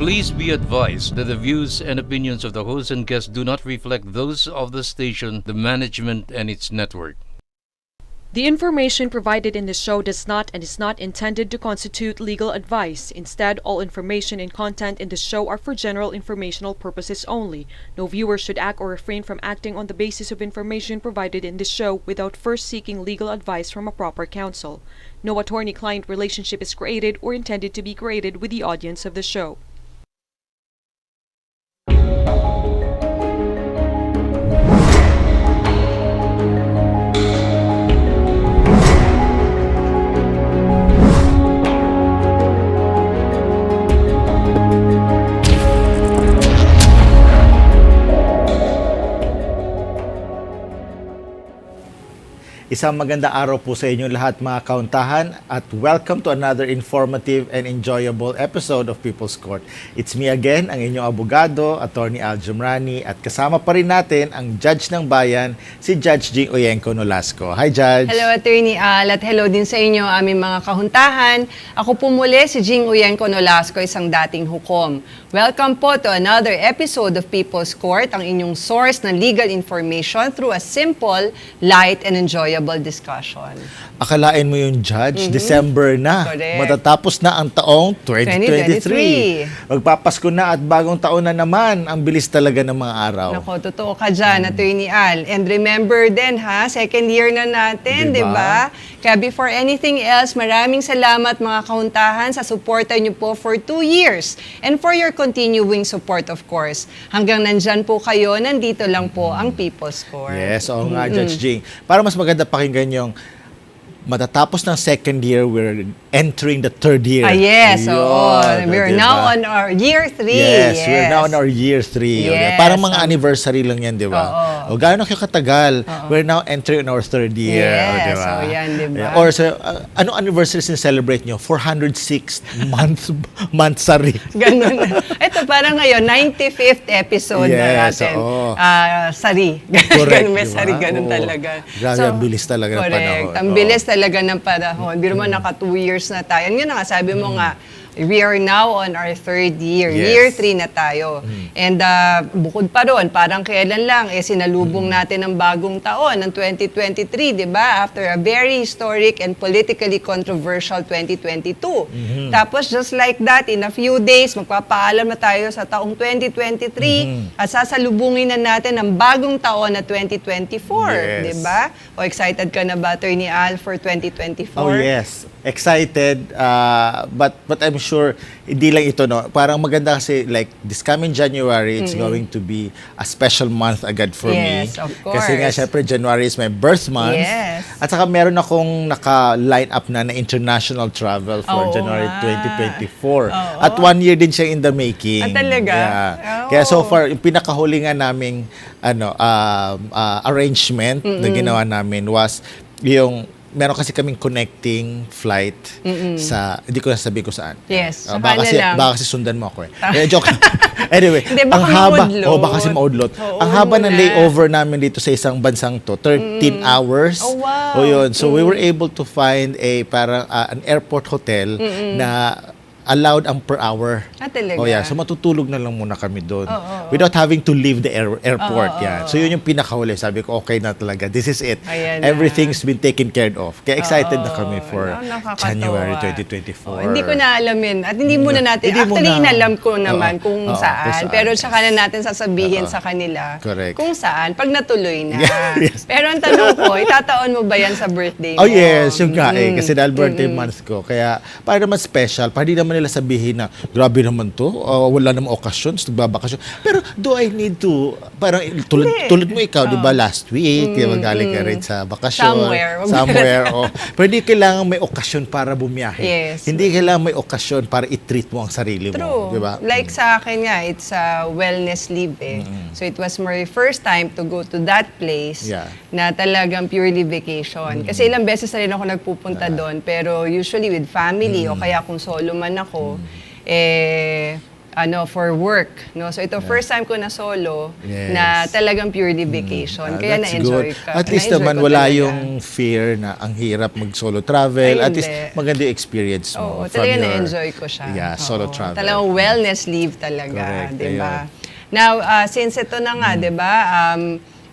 Please be advised that the views and opinions of the host and guests do not reflect those of the station, the management, and its network. The information provided in this show does not and is not intended to constitute legal advice. Instead, all information and content in this show are for general informational purposes only. No viewer should act or refrain from acting on the basis of information provided in this show without first seeking legal advice from a proper counsel. No attorney-client relationship is created or intended to be created with the audience of the show. Isang maganda araw po sa inyo lahat mga kauntahan at welcome to another informative and enjoyable episode of People's Court. It's me again, ang inyong abogado, Attorney Al Jumrani, at kasama pa rin natin ang Judge ng Bayan, si Judge Jing Uyenko Nolasco. Hi Judge! Hello Attorney Al at hello din sa inyo aming mga kahuntahan. Ako po muli si Jing Uyenko Nolasco, isang dating hukom. Welcome po to another episode of People's Court, ang inyong source ng legal information through a simple, light, and enjoyable discussion. Akalain mo yung Judge, December na. Correct. Matatapos na ang taong 2023. Magpapasko na at bagong taon na naman. Ang bilis talaga ng mga araw. Nako, totoo ka dyan, Attorney Al. And remember din ha, second year na natin, di ba? Kaya before anything else, maraming salamat mga kahuntahan sa suporta niyo po for 2 years. And for your continuing support, of course. Hanggang nandyan po kayo, nandito lang po ang People's Court. Yes, oo nga, Judge Jing. Para mas maganda pakinggan yung matatapos ng second year, we're entering the third year. Yes, oo. We're diba? now on our year 3. Yes, we're now on our year 3. Yes. Parang mga anniversary lang yan, di ba? O gano'n kayo katagal, we're now entering our third year. Yes, di ba? so yan, di ba? Or sa, anong anniversary celebrate nyo? 406th month-sari. Ganun na. Ito parang ngayon, 95th episode na Yes, natin. oo. Sari. Correct, Ganun, may diba? sari, ganun Oo. talaga. Grabe, ang bilis talaga ng correct. panahon. Ang bilis talaga ng panahon. Biro mo, naka 2 years na tayo. Yun na nga, sabi mo nga, we are now on our third year. Yes. Year 3 na tayo. And bukod pa ron, parang kailan lang, sinalubong natin ang bagong taon, ng 2023, di ba? After a very historic and politically controversial 2022. Tapos just like that, in a few days, magpapaalam na tayo sa taong 2023 at sasalubungin na natin ang bagong taon na 2024. Yes. Di ba? O excited ka na ba, Attorney Al, for 2024? Oh yes, excited, but I'm sure hindi lang ito, no. Parang maganda kasi like this coming January, it's going to be a special month agad for me. Yes, of course. Kasi nga syempre January is my birth month. Yes. At saka meron akong naka-line up na international travel for Oo January nga. 2024. Oo. At 1 year din siya in the making. Talaga? Yeah. Oo. Kaya so far, yung pinakahuli nga naming arrangement na ginawa namin was yung meron kasi kaming connecting flight sa, hindi ko nasabi ko saan. Yes, sa baka Canada. kasi sundan mo ako eh. Joke. Anyway, Hindi, baka ang haba, maudlot. baka kasi maudlot. Oo, Ang haba ng wala. layover namin dito sa isang bansang to, 13 hours. Oh, wow. O yun. So we were able to find parang an airport hotel na allowed ang per hour. Talaga? Oh yeah, so matutulog na lang muna kami doon. Oo. Without having to leave the airport. Oo. Yeah. So yun yung pinakahuli. Sabi ko, okay na talaga. This is it. Ayan na. Everything's been taken care of. Kaya excited na kami for Nakakatawa. January 2024. Hindi ko na alamin. At hindi muna natin, Hindi actually muna. inalam ko naman Oo. kung Oo, saan. kung saan. Pero saka na natin sasabihin Oo. sa kanila Correct. kung saan, pag natuloy na. Yes. Pero ang tanong ko, itataon mo ba yan sa birthday mo? Oh yes, yung nga kasi dahil birthday month ko. Kaya para naman special, para di naman nila sabihin na grabe naman to, wala namang okasyon, nagbabakasyon. Pero do I need to, parang tulad mo ikaw, di ba last week, di ba galing ka rin sa bakasyon. Somewhere. Pero hindi kailangan may okasyon para bumiyahe. Yes. Hindi kailangan may okasyon para i-treat mo ang sarili mo. True. Di ba? Like sa akin nga, it's a wellness leave eh. So it was my first time to go to that place Yeah. na talagang purely vacation. Kasi ilang beses na rin ako nagpupunta doon, pero usually with family o kaya kung solo man ako, for work, no? So ito first time ko na solo Yes. na talagang purely vacation. Kaya That's na-enjoy good. ka. At least na-enjoy naman ko wala talaga. yung fear na ang hirap mag-solo travel. Ay, At least hindi. maganda yung experience Oo, mo. talaga na-enjoy ko siya. Yeah, solo Oo, travel. Talagang wellness leave talaga, Correct, 'di ba? ayun. Now, since ito na nga, 'di ba?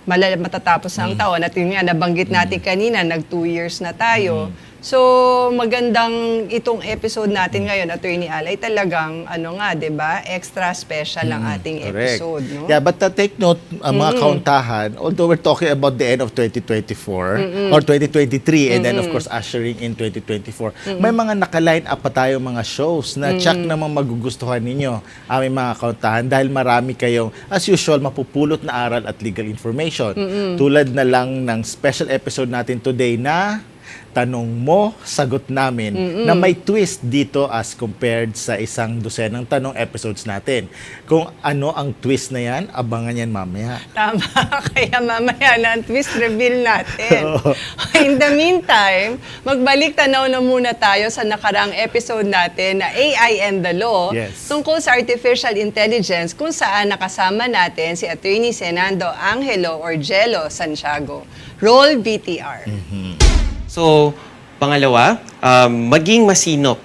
Matatapos na ang taon at yun nga nabanggit natin kanina, nag 2 years na tayo. So, magandang itong episode natin ngayon, Attorney Al, ay talagang, 'di ba, extra special ang ating Correct. episode, no? Yeah, but take note, ang mga kauntahan, although we're talking about the end of 2024 or 2023 and then of course ushering in 2024, may mga naka-line up pa tayo mga shows na check namang magugustuhan ninyo aming mga kauntahan dahil marami kayong, as usual, mapupulot na aral at legal information. Tulad na lang ng special episode natin today na Tanong Mo, Sagot Namin, na may twist dito as compared sa isang dosenang tanong episodes natin. Kung ano ang twist na yan, abangan yan mamaya. Tama. Kaya mamaya na ang twist reveal natin. In the meantime, magbalik tanaw na muna tayo sa nakarang episode natin na AI and the Law Yes. tungkol sa artificial intelligence kung saan nakasama natin si Attorney Senando Angelo or Jello Santiago. Roll VTR. So, pangalawa, maging masinop.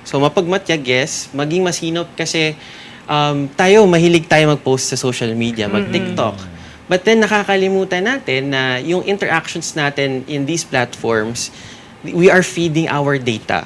So, mapagmatyages, maging masinop kasi mahilig tayo mag-post sa social media, mag-TikTok. But then, nakakalimutan natin na yung interactions natin in these platforms, we are feeding our data.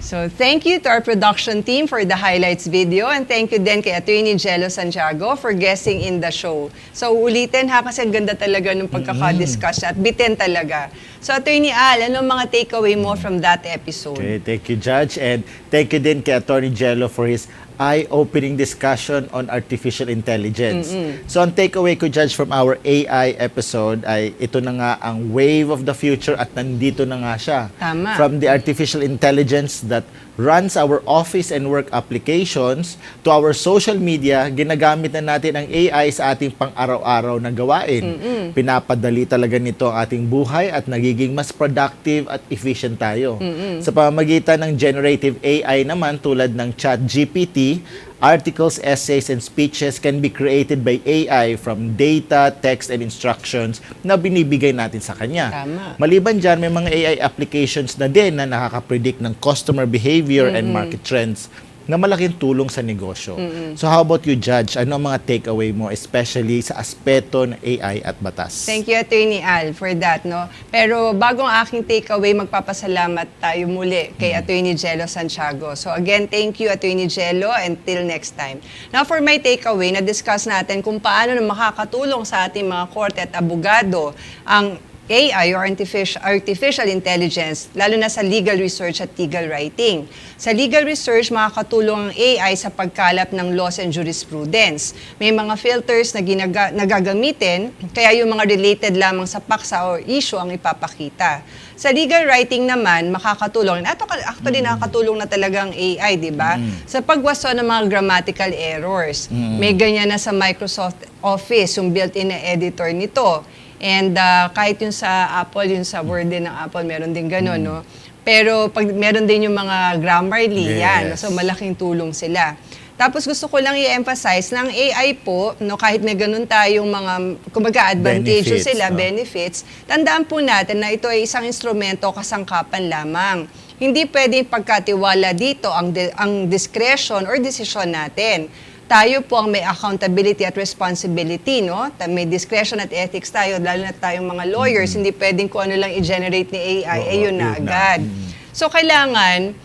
So, thank you to our production team for the highlights video and thank you din kay Attorney Jello Santiago for guesting in the show. So, ulitin ha kasi ang ganda talaga ng pagkaka-discuss at bitin talaga. So, Attorney Al, anong mga takeaway mo from that episode? Okay, thank you, Judge. And thank you din kay Attorney Jello for his eye-opening discussion on artificial intelligence. So, ang takeaway ko, Judge, from our AI episode ay ito na nga ang wave of the future at nandito na nga siya. Tama. From the artificial intelligence that runs our office and work applications to our social media, ginagamit na natin ang AI sa ating pang-araw-araw na gawain. Pinapadali talaga nito ang ating buhay at nagiging mas productive at efficient tayo. Sa pamamagitan ng generative AI naman tulad ng ChatGPT, articles, essays, and speeches can be created by AI from data, text, and instructions na binibigay natin sa kanya. Tama. Maliban dyan, may mga AI applications na din na nakaka-predict ng customer behavior and market trends na malaking tulong sa negosyo. So how about you, Judge? Ano ang mga takeaway mo, especially sa aspeto ng AI at batas? Thank you, Attorney Al, for that, no? Pero bago ang aking takeaway, magpapasalamat tayo muli kay Attorney Jello Santiago. So again, thank you, Attorney Jello, until next time. Now, for my takeaway, na-discuss natin kung paano na makakatulong sa ating mga korte at abogado ang AI or artificial intelligence, lalo na sa legal research at legal writing. Sa legal research, makakatulong ang AI sa pagkalap ng laws and jurisprudence. May mga filters na nagagamitin, kaya yung mga related lamang sa paksa o issue ang ipapakita. Sa legal writing naman, makakatulong. Actually, nakakatulong na talagang AI, di ba? Sa pagwaso ng mga grammatical errors. May ganyan na sa Microsoft Office, yung built-in na editor nito. And kahit yung sa Apple, yung sa Word din ng Apple, meron din gano'n, no? Pero pag meron din yung mga Grammarly, yan. Yes. So malaking tulong sila. Tapos gusto ko lang i-emphasize na ang AI po, no, kahit may ganun tayong mga, kumbaga, advantages sila, benefits, tandaan po natin na ito ay isang instrumento kasangkapan lamang. Hindi pwedeng pagkatiwala dito ang discretion or desisyon natin. Tayo po ang may accountability at responsibility, no? May discretion at ethics tayo, lalo na tayong mga lawyers, hindi pwedeng kung ano lang i-generate ni AI, yun na agad. So, kailangan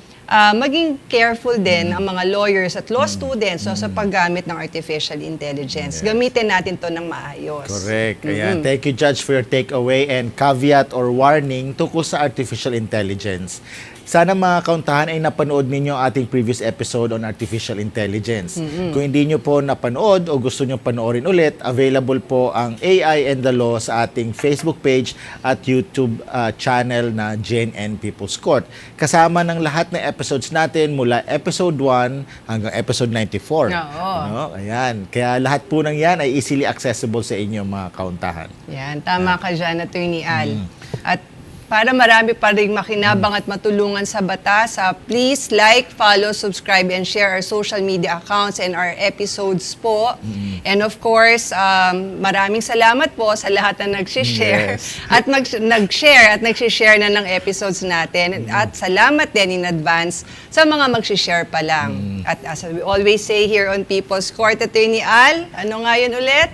maging careful din ang mga lawyers at law students no, sa paggamit ng artificial intelligence. Gamitin natin to ng maayos. Correct. Ayan. Thank you, Judge, for your takeaway and caveat or warning tungkol sa artificial intelligence. Sana mga kauntahan ay napanood ninyo ang ating previous episode on artificial intelligence. Kung hindi nyo po napanood o gusto nyo panoorin ulit, available po ang AI and the Law sa ating Facebook page at YouTube channel na JNN People's Court. Kasama ng lahat ng episodes natin mula episode 1 hanggang episode 94. Oo. No? Ayan. Kaya lahat po ng yan ay easily accessible sa inyo mga kauntahan. Yan, tama ka dyan, Attorney Al. At para marami pa rin makinabang at matulungan sa batas, please like, follow, subscribe, and share our social media accounts and our episodes po. And of course, maraming salamat po sa lahat na nag-share Yes. at nag-share at nag-share na ng episodes natin. At salamat din in advance sa mga mag-share pa lang. At as we always say here on People's Court, Attorney Al, ano nga yun ulit?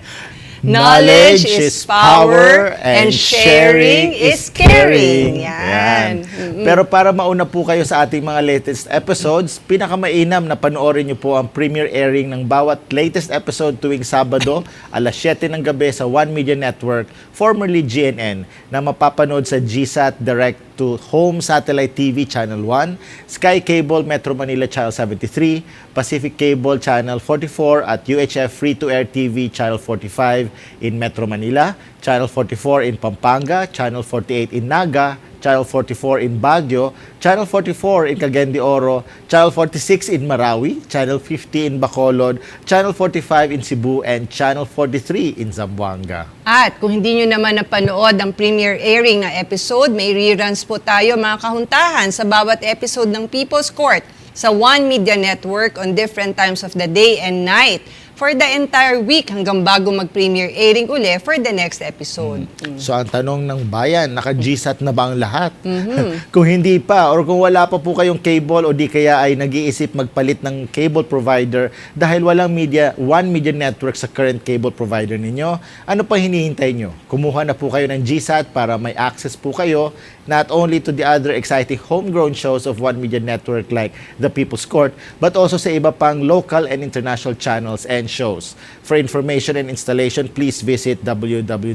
Knowledge is power and sharing is caring. Yan. Pero para mauna po kayo sa ating mga latest episodes, pinakamainam na panoorin niyo po ang premiere airing ng bawat latest episode tuwing Sabado, alas 7 ng gabi sa One Media Network, formerly GNN, na mapapanood sa GSAT Direct to Home Satellite TV Channel 1, Sky Cable Metro Manila Channel 73, Pacific Cable Channel 44 at UHF Free-to-Air TV Channel 45 in Metro Manila, Channel 44 in Pampanga, Channel 48 in Naga, Channel 44 in Baguio, Channel 44 in Cagayan de Oro, Channel 46 in Marawi, Channel 50 in Bacolod, Channel 45 in Cebu, and Channel 43 in Zamboanga. At kung hindi nyo naman napanood ang premiere airing na episode, may reruns po tayo mga kahuntahan sa bawat episode ng People's Court sa One Media Network on different times of the day and night for the entire week hanggang bago mag-premiere airing uli for the next episode. So ang tanong ng bayan, naka-GSAT na ba ang lahat? Kung hindi pa, or kung wala pa po kayong cable o di kaya ay nag-iisip magpalit ng cable provider dahil walang One Media Network sa current cable provider ninyo, ano pa hinihintay nyo? Kumuha na po kayo ng GSAT para may access po kayo not only to the other exciting homegrown shows of One Media Network like The People's Court, but also sa iba pang local and international channels and shows. For information and installation, please visit www.gsat.asia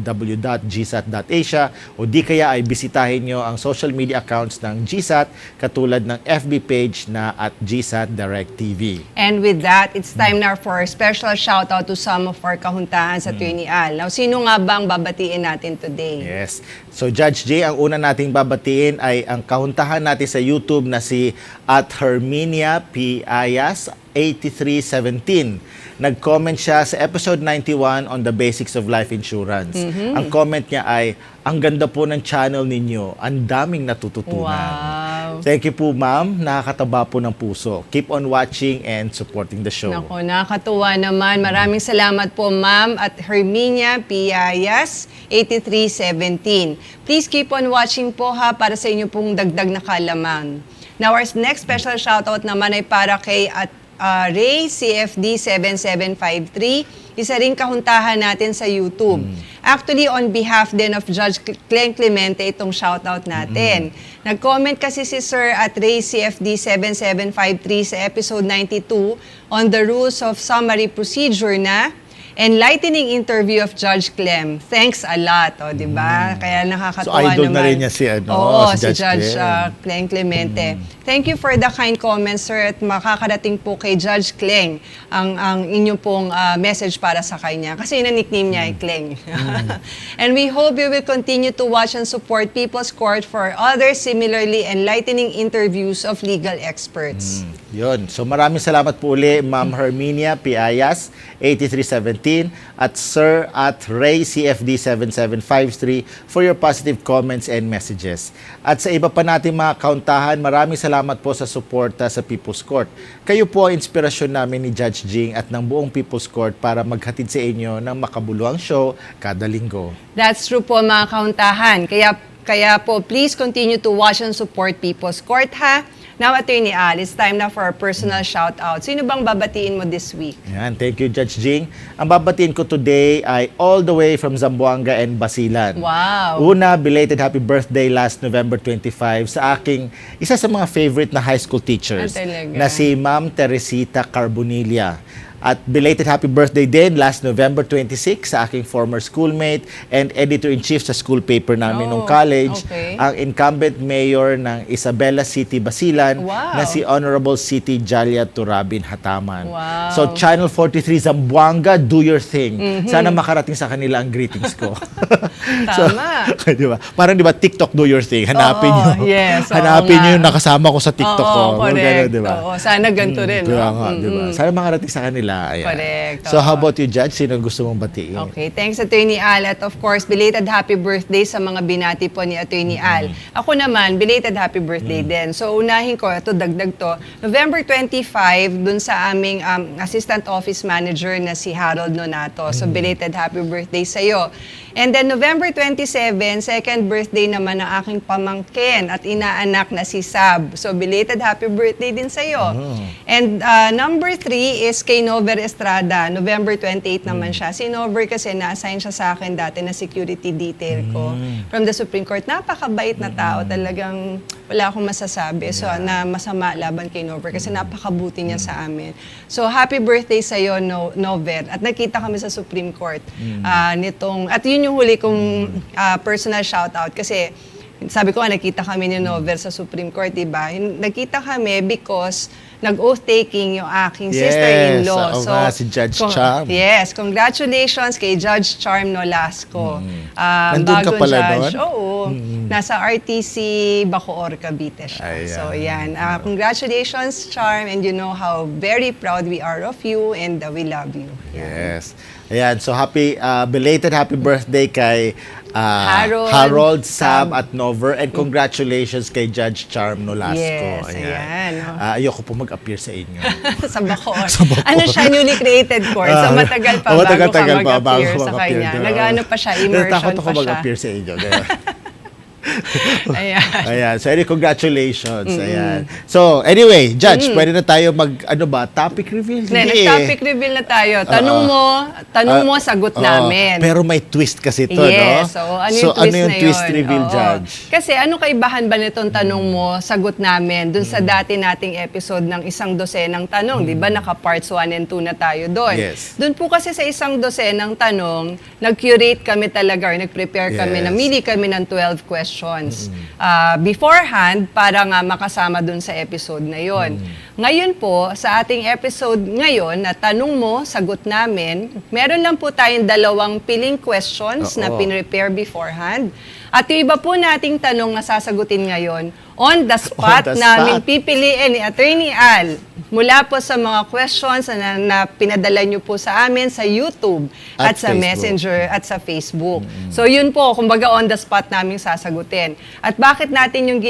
o di kaya ay bisitahin nyo ang social media accounts ng GSAT katulad ng FB page na at GSAT Direct TV. And with that, it's time now for a special shout out to some of our kahuntahan sa Attorney Al. Now, sino nga bang babatiin natin today? Yes. So Judge J, ang una nating babatiin ay ang kahuntahan natin sa YouTube na si at Herminia P. Ayas 8317. Nag-comment siya sa episode 91 on the basics of life insurance. Ang comment niya ay, ang ganda po ng channel ninyo. Ang daming natututunan. Wow. Thank you po, ma'am. Nakakataba po ng puso. Keep on watching and supporting the show. Nako, nakakatuwa naman. Maraming salamat po, ma'am, at Herminia Piayas, 8317. Please keep on watching po ha para sa inyo pong dagdag na kalaman. Now, our next special shoutout naman ay para kay Ray CFD 7753, isa ring kahuntahan natin sa YouTube. Actually, on behalf din of Judge Cleng Clemente, itong shoutout natin. Nag-comment kasi si Sir at Ray CFD 7753 sa episode 92 on the rules of summary procedure na enlightening interview of Judge Clem. Thanks a lot, di ba? Kaya nakakatuwa naman. So, idol na rin niya si, Oo, si si Judge Clem. Cleng Clemente. Thank you for the kind comments, sir, at makakarating po kay Judge Cleng ang inyong pong message para sa kanya. Kasi yun ang nickname niya ay Cleng. And we hope you will continue to watch and support People's Court for other similarly enlightening interviews of legal experts. Yun. So maraming salamat po uli, Ma'am Herminia Piayas, 8317, at Sir at Ray CFD 7753 for your positive comments and messages. At sa iba pa nating mga kauntahan, maraming salamat po sa suporta sa People's Court. Kayo po ang inspirasyon namin ni Judge Jing at ng buong People's Court para maghatid sa inyo ng makabuluhang show kada linggo. That's true po, mga kauntahan. Kaya po, please continue to watch and support People's Court, ha? Now, Attorney Al, it's time now for our personal shout-out. Sino bang babatiin mo this week? Yan, thank you, Judge Jing. Ang babatiin ko today ay all the way from Zamboanga and Basilan. Wow! Una, belated happy birthday last November 25 sa aking isa sa mga favorite na high school teachers na si Ma'am Teresita Carbonilla. At belated happy birthday din last November 26 sa aking former schoolmate and editor-in-chief sa school paper namin nung college, ang incumbent mayor ng Isabela City, Basilan, na si Honorable City Jalia Turabin Hataman. Wow. So Channel 43 Zamboanga, do your thing. Sana makarating sa kanila ang greetings ko. Tama. So, di ba? Parang di ba TikTok do your thing. Hanapin nyo. Yes, hanapin nyo yung nakasama ko sa TikTok ko. Correct. Diba? Oo, sana ganito rin. Kaya nga, di ba? Sana makarating sa kanila nila. Ayan. Correct. So how Oo. about you, Judge? Sino gusto mong batiin? Okay, thanks Attorney Al. At of course, belated happy birthday sa mga binati po ni Attorney Al. Ako naman, belated happy birthday din. So unahin ko, ito dagdag to, November 25, dun sa aming Assistant Office Manager na si Harold Nonato. So belated happy birthday sa'yo. And then November 27, second birthday naman ng aking pamangkin at inaanak na si Sab. So belated happy birthday din sa'yo. And number 3 is kay Nover Estrada. November 28 naman siya. Si Nover kasi na-assign siya sa akin dati na security detail ko from the Supreme Court. Napakabait na tao. Talagang wala akong masasabi. So na masama laban kay Nover kasi napakabuti niya sa amin. So happy birthday sa'yo, Nover. At nakita kami sa Supreme Court nitong, at yun yung huli kong personal shoutout kasi sabi ko nakita kami ni Nover sa Supreme Court, diba? Nagkita kami because nag-oath taking yung aking sister-in-law. Yes, si Judge Charm. Yes, congratulations kay Judge Charm Nolasco. Nandun ka Bagong pala judge. doon? Oo. Nasa RTC Bacoor, Cavite siya. Ayan. So yan, congratulations Charm, and you know how very proud we are of you and we love you. Yes. Ayan, so belated happy birthday kay Harold, Sam at Nover, and congratulations kay Judge Charm Nolasco. Yes, ayan. Ayoko po mag-appear sa inyo. Sa Bacoor. Ano siya, newly created court. So matagal pa matagal bago ka pa, mag-appear sa kanya. doon. Nag-ano pa siya, immersion Natakot ako pa siya. mag-appear sa inyo. Kaya. Ayan. Ayan. So, anyway, congratulations. Ayan. So, anyway, Judge, pwede na tayo topic reveal? Nag-topic reveal na tayo. Tanong mo, sagot namin. Pero may twist kasi to, Yes, no? so ano yung twist yung na twist yun? reveal, Oo. Judge? Kasi ano kaibahan ba nitong tanong mo, sagot namin, dun sa dati nating episode ng isang dosenang tanong, di ba? Naka-parts 1 and 2 na tayo doon. Yes. Doon po kasi sa isang dosenang tanong, nag-curate kami talaga, or nag-prepare kami, Yes. namili kami ng 12 questions beforehand para nga makasama dun sa episode na yon. Ngayon po, sa ating episode ngayon na tanong mo, sagot namin, meron lang po tayong 2 piling questions na Oo. pinrepare beforehand. At yung iba po nating tanong na sasagutin ngayon, on the spot, On the namin spot. pipiliin ni Attorney Al mula po sa mga questions na pinadala nyo po sa amin sa YouTube at sa Facebook. Messenger at sa Facebook. So yun po, kumbaga on the spot namin sasagutin. At bakit natin yung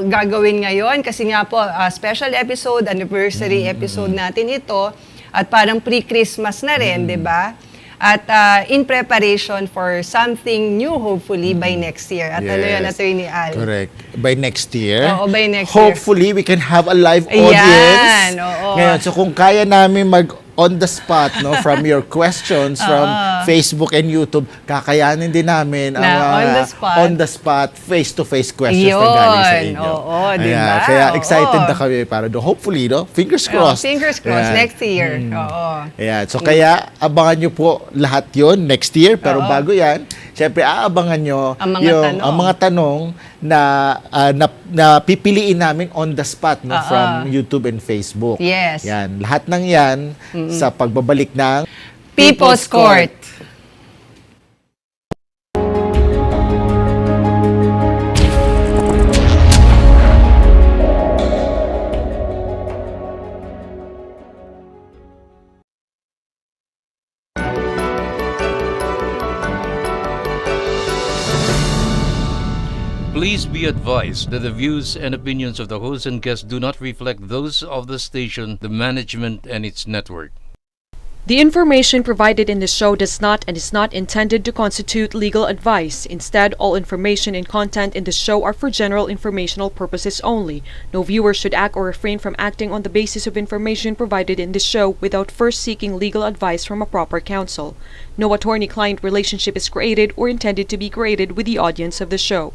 gagawin ngayon? Kasi nga po, special episode, anniversary episode natin ito, at parang pre-Christmas na rin, di ba? At in preparation for something new, hopefully, by next year. At ano yun, Attorney Al? Correct. By next year. Oo, by next year. Hopefully, we can have a live Ayan, audience. oo. Ngayon, so kung kaya namin on the spot, no, from your questions from Facebook and YouTube, kakayanin din namin ang Na on the spot, face-to-face questions na galing sa Yun, inyo. oo, di Ayan, ba? kaya excited Oo. na kami para doon. Hopefully, no? Fingers Oh, crossed. fingers crossed, Ayan. next year. Oo. Ayan. So, kaya abangan nyo po lahat yon next year. Pero bago yan, syempre, aabangan nyo Ang mga tanong. ang mga tanong na pipiliin namin on the spot no, from YouTube and Facebook. Yes. Yan. Lahat ng yan sa pagbabalik ng People's Court. Please be advised that the views and opinions of the host and guests do not reflect those of the station, the management, and its network. The information provided in this show does not and is not intended to constitute legal advice. Instead, all information and content in this show are for general informational purposes only. No viewer should act or refrain from acting on the basis of information provided in this show without first seeking legal advice from a proper counsel. No attorney-client relationship is created or intended to be created with the audience of the show.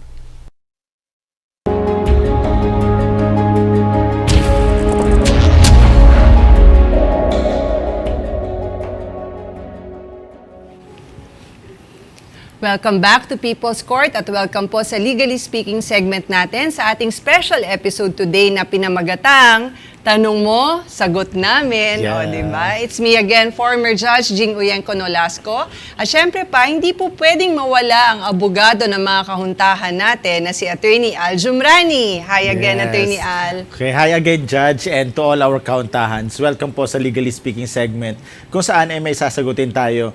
Welcome back to People's Court at welcome po sa Legally Speaking segment natin sa ating special episode today na pinamagatang Tanong Mo, Sagot Namin. Yeah. O, diba? It's me again, former Judge Jing Uyenko Nolasco. At syempre pa, hindi po pwedeng mawala ang abogado ng mga kahuntahan natin na si Attorney Al Jumrani. Hi again, Yes. Attorney Al. Okay, hi again, Judge, and to all our countahans. Welcome po sa Legally Speaking segment kung saan ay may sasagutin tayo.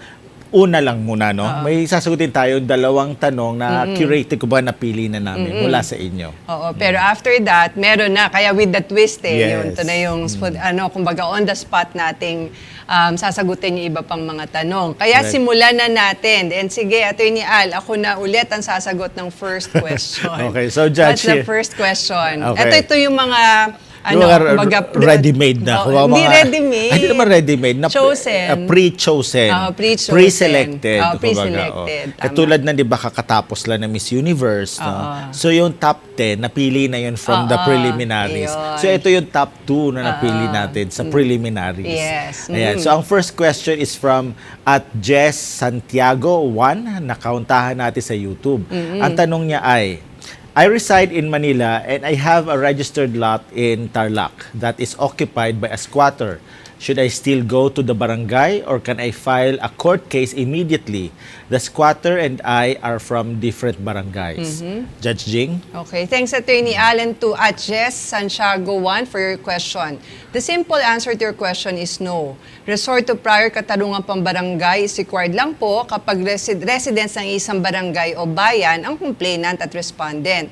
Una lang muna, no? May sasagutin tayo 2 tanong na curated ko ba napili na namin mula sa inyo. Oo, pero after that, meron na. Kaya with the twist Yes. yun, ito na yung, kumbaga on the spot nating sasagutin yung iba pang mga tanong. Kaya Right. simulan na natin. And sige, Attorney Al, ako na ulit ang sasagot ng first question. Okay, so Judge, That's the first question. Okay. Ito yung mga, Yung mga kumbaga, ready-made na. Oo, hindi ready-made. Ay, hindi naman ready-made. Chosen. Pre-chosen. Pre-chosen. Pre-selected. Pre-selected. Tama. Katulad na, di ba, kakatapos lang ng Miss Universe. No? So, yung top 10, napili na yun from the preliminaries. Ayun. So, ito yung top 2 na napili natin sa preliminaries. Yes. Ayan. So, ang first question is from at Jess Santiago 1, nakauntahan natin sa YouTube. Ang tanong niya ay, I reside in Manila and I have a registered lot in Tarlac that is occupied by a squatter. Should I still go to the barangay or can I file a court case immediately? The squatter and I are from different barangays. Judge Jing? Okay, thanks Attorney Allen to at Jess Santiago 1 for your question. The simple answer to your question is no. Resort to prior katarungan pang barangay is required lang po kapag residents ng isang barangay o bayan ang complainant at respondent.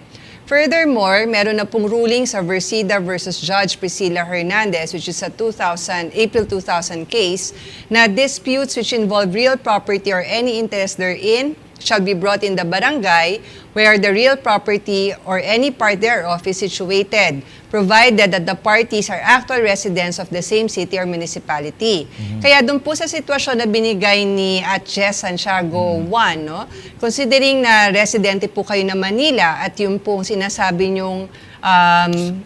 Furthermore, meron na pong ruling sa Versida versus Judge Priscilla Hernandez, which is a April 2000 case, na disputes which involve real property or any interest therein shall be brought in the barangay where the real property or any part thereof is situated, provided that the parties are actual residents of the same city or municipality. Kaya doon po sa sitwasyon na binigay ni at Jess Santiago 1, no? Considering na residente po kayo na Manila at yung pong sinasabi nyong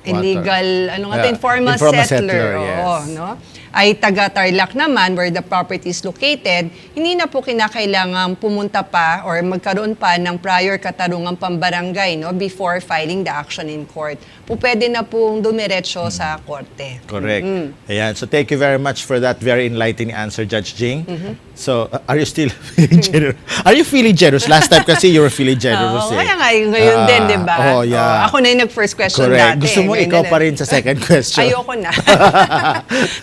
illegal, informal settler, oo, yes. no? Ay taga Tarlac naman where the property is located, hindi na po kinakailangan pumunta pa or magkaroon pa ng prior katarungang pambarangay, no, before filing the action in court. Pwede na pong dumiretso sa korte. Correct. Ayan. So, thank you very much for that very enlightening answer, Judge Jing. So, are you still feeling generous? Are you feeling generous? Last time kasi you were feeling generous. Oo, kaya nga, ngayon din, di ba? Oh, yeah. Ako na yung nag-first question Correct. dati. Gusto mo Ngayon ikaw na pa rin sa second question. Ayoko na.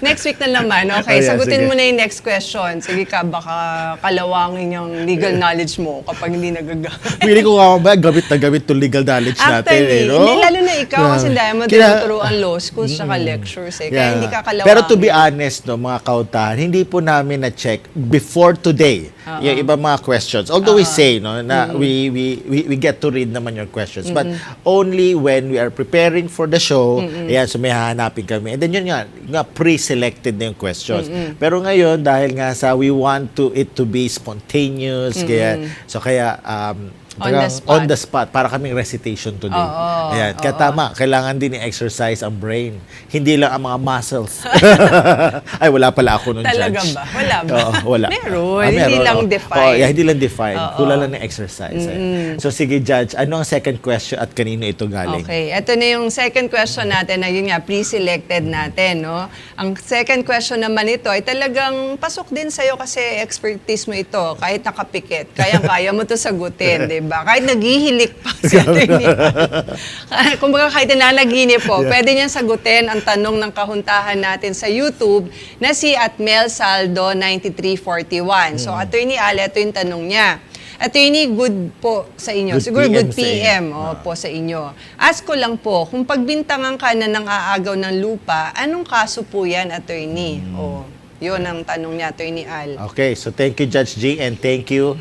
Next week na naman. Okay, Oh, yeah, sagutin sige. mo na yung next question. Sige ka, baka kalawangin yung legal knowledge mo kapag hindi nagagamit. Pili ko nga ba, gamit na gamit to legal knowledge natin. Actually, no? hindi, lalo na ikaw kasi dahil mo tinuturuan law schools tsaka lectures eh. Kaya hindi ka kalawangin. Pero to be honest, no, mga kautahan, hindi po namin na-check before today yung iba mga questions. Although we say no, na we get to read naman your questions. But only when we are preparing for the show, ayan, so may hahanapin kami. And then yun nga pre-selected na yung questions. Pero ngayon, dahil nga sa we want it to be spontaneous, kaya on the spot, para kaming recitation today. Ayan, kaya tama, kailangan din i-exercise ang brain. Hindi lang ang mga muscles. Ay, wala pala ako nun, Talaga Judge. ba? Wala ba? Oo, wala. Meron, hindi lang defined. Hindi lang defined. Kulang lang ng exercise. So, sige, Judge, ano ang second question at kanino ito galing? Okay, ito na yung second question natin na yun nga, pre-selected natin, no? Ang second question naman ito ay talagang pasok din sa'yo kasi expertise mo ito. Kahit nakapikit, kaya mo to sagutin, di ba? Kahit naghihilik pa si Atty. Kumbaga kahit nananaginip po, pwede niyang sagutin ang tanong ng kahuntahan natin sa YouTube na si Atmel Saldo 9341. So, Attorney Ale, ito yung tanong niya. Attorney, good po sa inyo. Good Siguro PM good sa inyo. PM po sa inyo. Ask ko lang po, kung pagbintangan ka na ng aagaw ng lupa, anong kaso po yan, Attorney? Yun ang tanong niya, Attorney Al. Okay, so thank you, Judge G, and thank you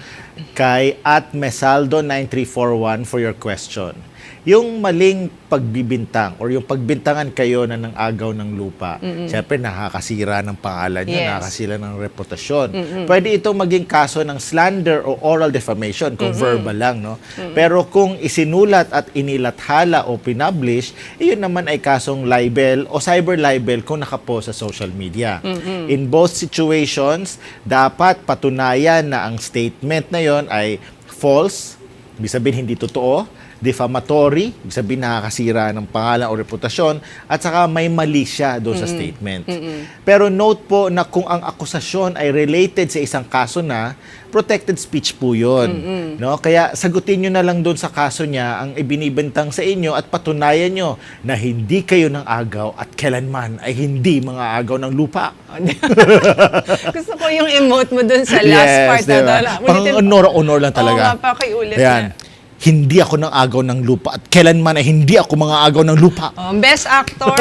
kay @mesaldo9341 for your question. Yung maling pagbibintang or yung pagbintangan kayo na ng agaw ng lupa, syempre nakakasira ng pangalan nyo, Yes. nakakasira ng reputasyon. Pwede itong maging kaso ng slander o oral defamation kung verbal lang, no? Pero kung isinulat at inilathala o pinublish, iyon naman ay kasong libel o cyber libel kung nakapost sa social media. In both situations, dapat patunayan na ang statement na yon ay false, ibig sabihin hindi totoo, defamatory, ibig sabihin nakakasira ng pangalan o reputasyon, at saka may mali siya doon sa statement. Pero note po na kung ang akusasyon ay related sa isang kaso na, protected speech po yun. No? Kaya sagutin nyo na lang doon sa kaso niya ang ibinibintang sa inyo at patunayan nyo na hindi kayo ng agaw at kailanman ay hindi mga agaw ng lupa. Gusto ko yung emote mo dun sa last part. Diba? Pang-honor lang talaga. Oo nga, pakiulit Ayan. na. Hindi ako ng agaw ng lupa at kailanman ay hindi ako mga agaw ng lupa. Best Actor,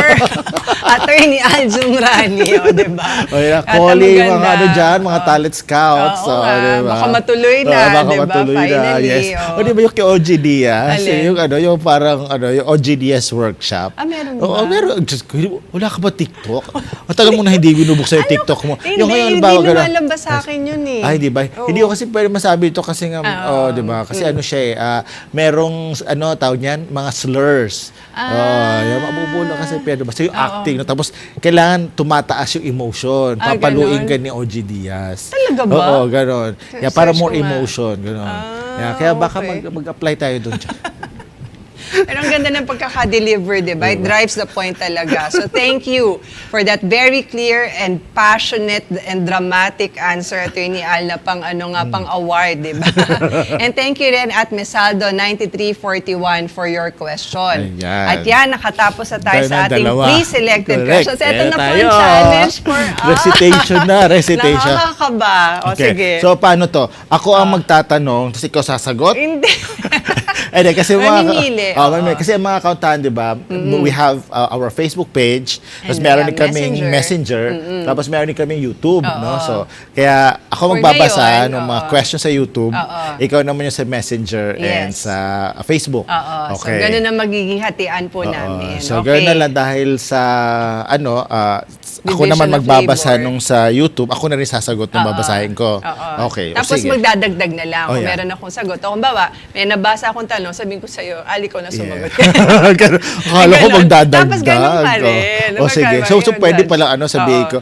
Attorney Al Zumrani, diba? O yeah, At calling ang mga ano dyan, mga talent scouts. Oo o, nga, diba? baka matuloy na, Baka diba? matuloy na, Finally, yes. oh. O diba yung kay OG Diaz, Alin? yung parang yung OG Diaz workshop. Meron Oo, ba? meron. Diyos ko, wala ka ba TikTok? Matagal mo na hindi binubuksan yung TikTok mo. Hindi, hindi lumalabas sa akin yun eh. Ay, di ba? Oo. Hindi ko kasi pwede masabi ito kasi nga, di ba? Kasi ano siya eh, merong, tawag niyan, mga slurs. Yung mabubulo kasi pwede ba? So yung acting, no? Tapos kailangan tumataas yung emotion. Papaluin ka ni OG Diaz. Talaga ba? Oo, ganon. Yeah, para Search more ko nga. emotion, ganon. Kaya baka okay. mag-apply tayo doon. Pero ang ganda ng pagkaka-deliver, di ba? It drives the point talaga. So thank you for that very clear and passionate and dramatic answer, Attorney Al, na pang pang award, di ba? And thank you rin at Mesaldo 9341 for your question. Ayan. At yan, nakatapos na tayo sa ating Dalawa. pre-selected Correct. questions. Ito Ayan na po tayo. ang challenge for us. Recitation na, recitation. Nakakaba. O sige. So, paano to? Ako ang magtatanong, tapos ikaw sasagot? Hindi. Hindi, kasi Mamimili, oo. kasi ang mga accountant, di ba, we have our Facebook page, tapos And meron we din have kaming Messenger. tapos meron din kaming YouTube, Oo. no? So, kaya ako For magbabasa ngayon, ng mga oo. questions sa YouTube, Oo. ikaw naman yung sa Messenger and Yes. sa Facebook. Oo. So, Okay. ganun ang magiging hatian po Oo. namin. So, okay. gano'n na lang dahil sa, ako Division naman of magbabasa labor. nung sa YouTube, ako na rin sasagot nung babasahin ko. Oo. Okay, Tapos sige. magdadagdag na lang kung Oh, yeah. meron akong sagot. O kung bawa, may nabasa akong tanong, sabihin ko sa'yo, Ali ko na sumagot. Ganun. Akala ko Ganun. magdadagdag. Tapos ganun pa rin. O sige. So pwede pala sabihin ko.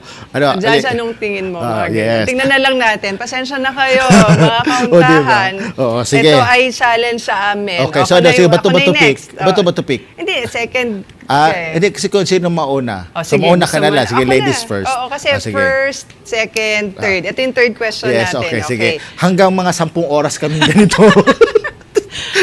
Judge, anong tingin mo? Mga ganun. Yes. Tingnan na lang natin. Pasensya na kayo, mga kauntahan. diba? Oo, sige. Ito ay challenge sa amin. Okay, Ako so na sige, yung- bato ako na yung pick. next. Bato pick. Hindi, second. Okay. Hindi kasi kung sino mauna. O, So sige, mauna ka gusto na mo lang. Sige, Ako ladies na. first. Oo, kasi Sige. first, second, third. Ito yung third question Yes, natin. okay, sige. Hanggang mga 10 oras kami ganito.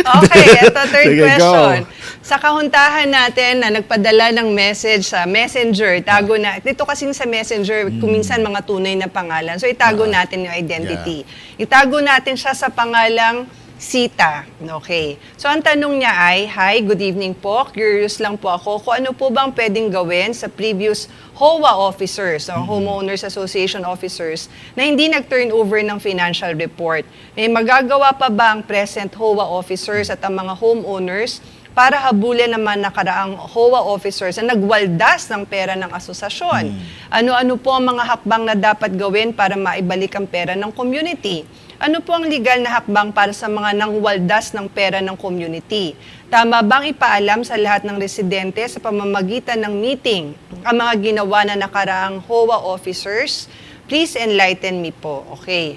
Okay, ito third Sige, question. go. Sa kahuntahan natin na nagpadala ng message sa Messenger, tago na, dito kasi sa Messenger, kuminsan mga tunay na pangalan. So itago natin yung identity. Itago natin siya sa pangalang Sita. Okay. So ang tanong niya ay, "Hi, good evening po. Curious lang po ako kung ano po bang pwedeng gawin sa previous HOA officers, o Homeowners Association officers, na hindi nag-turn over ng financial report. May magagawa pa ba ang present HOA officers at ang mga homeowners para habulin naman nakaraang HOA officers na nagwaldas ng pera ng asosasyon? Ano-ano po ang mga hakbang na dapat gawin para maibalik ang pera ng community? Ano po ang legal na hakbang para sa mga nangwaldas ng pera ng community? Tama bang ipaalam sa lahat ng residente sa pamamagitan ng meeting ang mga ginawa na nakaraang HOA officers? Please enlighten me po." Okay.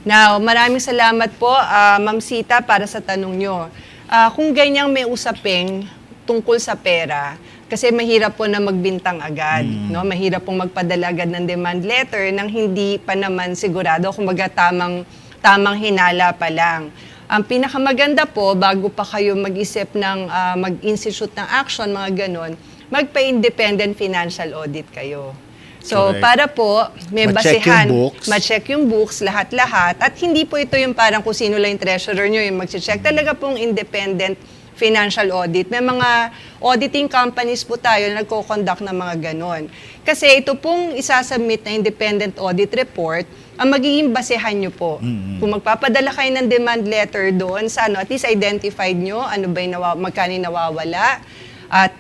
Now, maraming salamat po, Ma'am Sita, para sa tanong nyo. Kung ganyang may usaping tungkol sa pera, kasi mahirap po na magbintang agad, no? Mahirap pong magpadala agad ng demand letter nang hindi pa naman sigurado, kumbaga tamang hinala pa lang. Ang pinakamaganda po, bago pa kayo mag-isip ng mag-institute ng action, mga ganon, magpa-independent financial audit kayo. So, Correct. para po, may Ma-check basihan, yung books. ma-check yung books, lahat-lahat, at hindi po ito yung parang kung sino lang yung treasurer nyo yung mag-check. Talaga pong independent financial audit. May mga auditing companies po tayo na nagko-conduct ng mga ganon. Kasi ito pong isasubmit na independent audit report, ang magiging basehan nyo po. Kung magpapadala kayo ng demand letter doon, sa at least identified nyo, ano ba yung magkano yung nawawala. At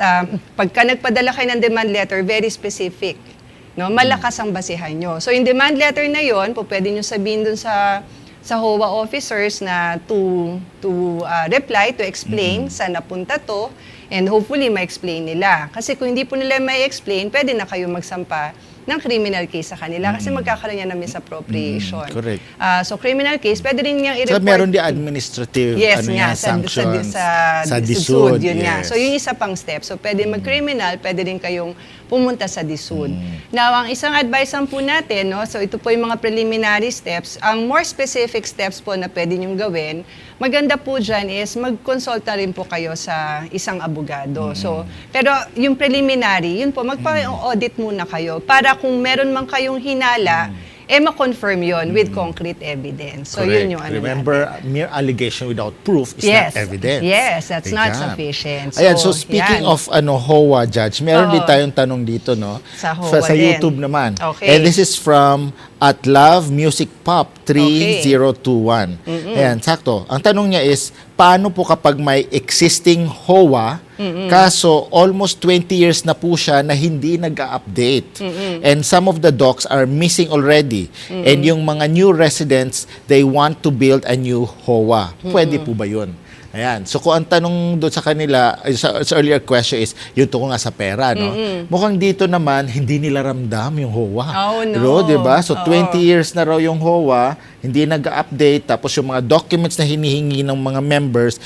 pagka nagpadala kayo ng demand letter, very specific. No, malakas ang basehan nyo. So, yung demand letter na yon, po pwede nyo sabihin dun sa HOA officers na to reply, to explain saan napunta to. And hopefully, ma-explain nila. Kasi kung hindi po nila ma-explain, pwede na kayo magsampa ng criminal case sa kanila kasi magkakaroon yan ng misappropriation. Correct. So, criminal case, pwede rin niyang i-report. So, meron din administrative sanctions sa DSUD. DSUD, yun nga. Yes. So, yung isa pang step. So, pwede mag-criminal, pwede rin kayong pumunta sa DSUD. Now, ang isang advice po natin, no, so ito po yung mga preliminary steps. Ang more specific steps po na pwede niyong gawin, maganda po dyan is mag-consulta rin po kayo sa isang abogado. So, pero yung preliminary, yun po, magpa-audit muna kayo para kung meron man kayong hinala, ma-confirm yon with concrete evidence. So, Correct. yun yung Remember, mere allegation without proof is not evidence. Yes, that's not Ayan. sufficient. Ayan, so speaking yan. of HOA, Judge, meron Oo. din tayong tanong dito, no? Sa HOA Sa din. YouTube naman. Okay. And this is from at Love Music Pop 3021. Ayan, sakto. Ang tanong niya is, paano po kapag may existing HOA, kaso almost 20 years na po siya na hindi nag-update. And some of the docs are missing already. And yung mga new residents, they want to build a new HOA. Pwede po ba yun? Ayan. So kung ang tanong doon sa kanila, sa earlier question is, yung tungkol nga sa pera, no? Mukhang dito naman, hindi nila ramdam yung HOA. Oh, no. Pero, diba? So Oo. 20 years na raw yung HOA, hindi nag-update, tapos yung mga documents na hinihingi ng mga members,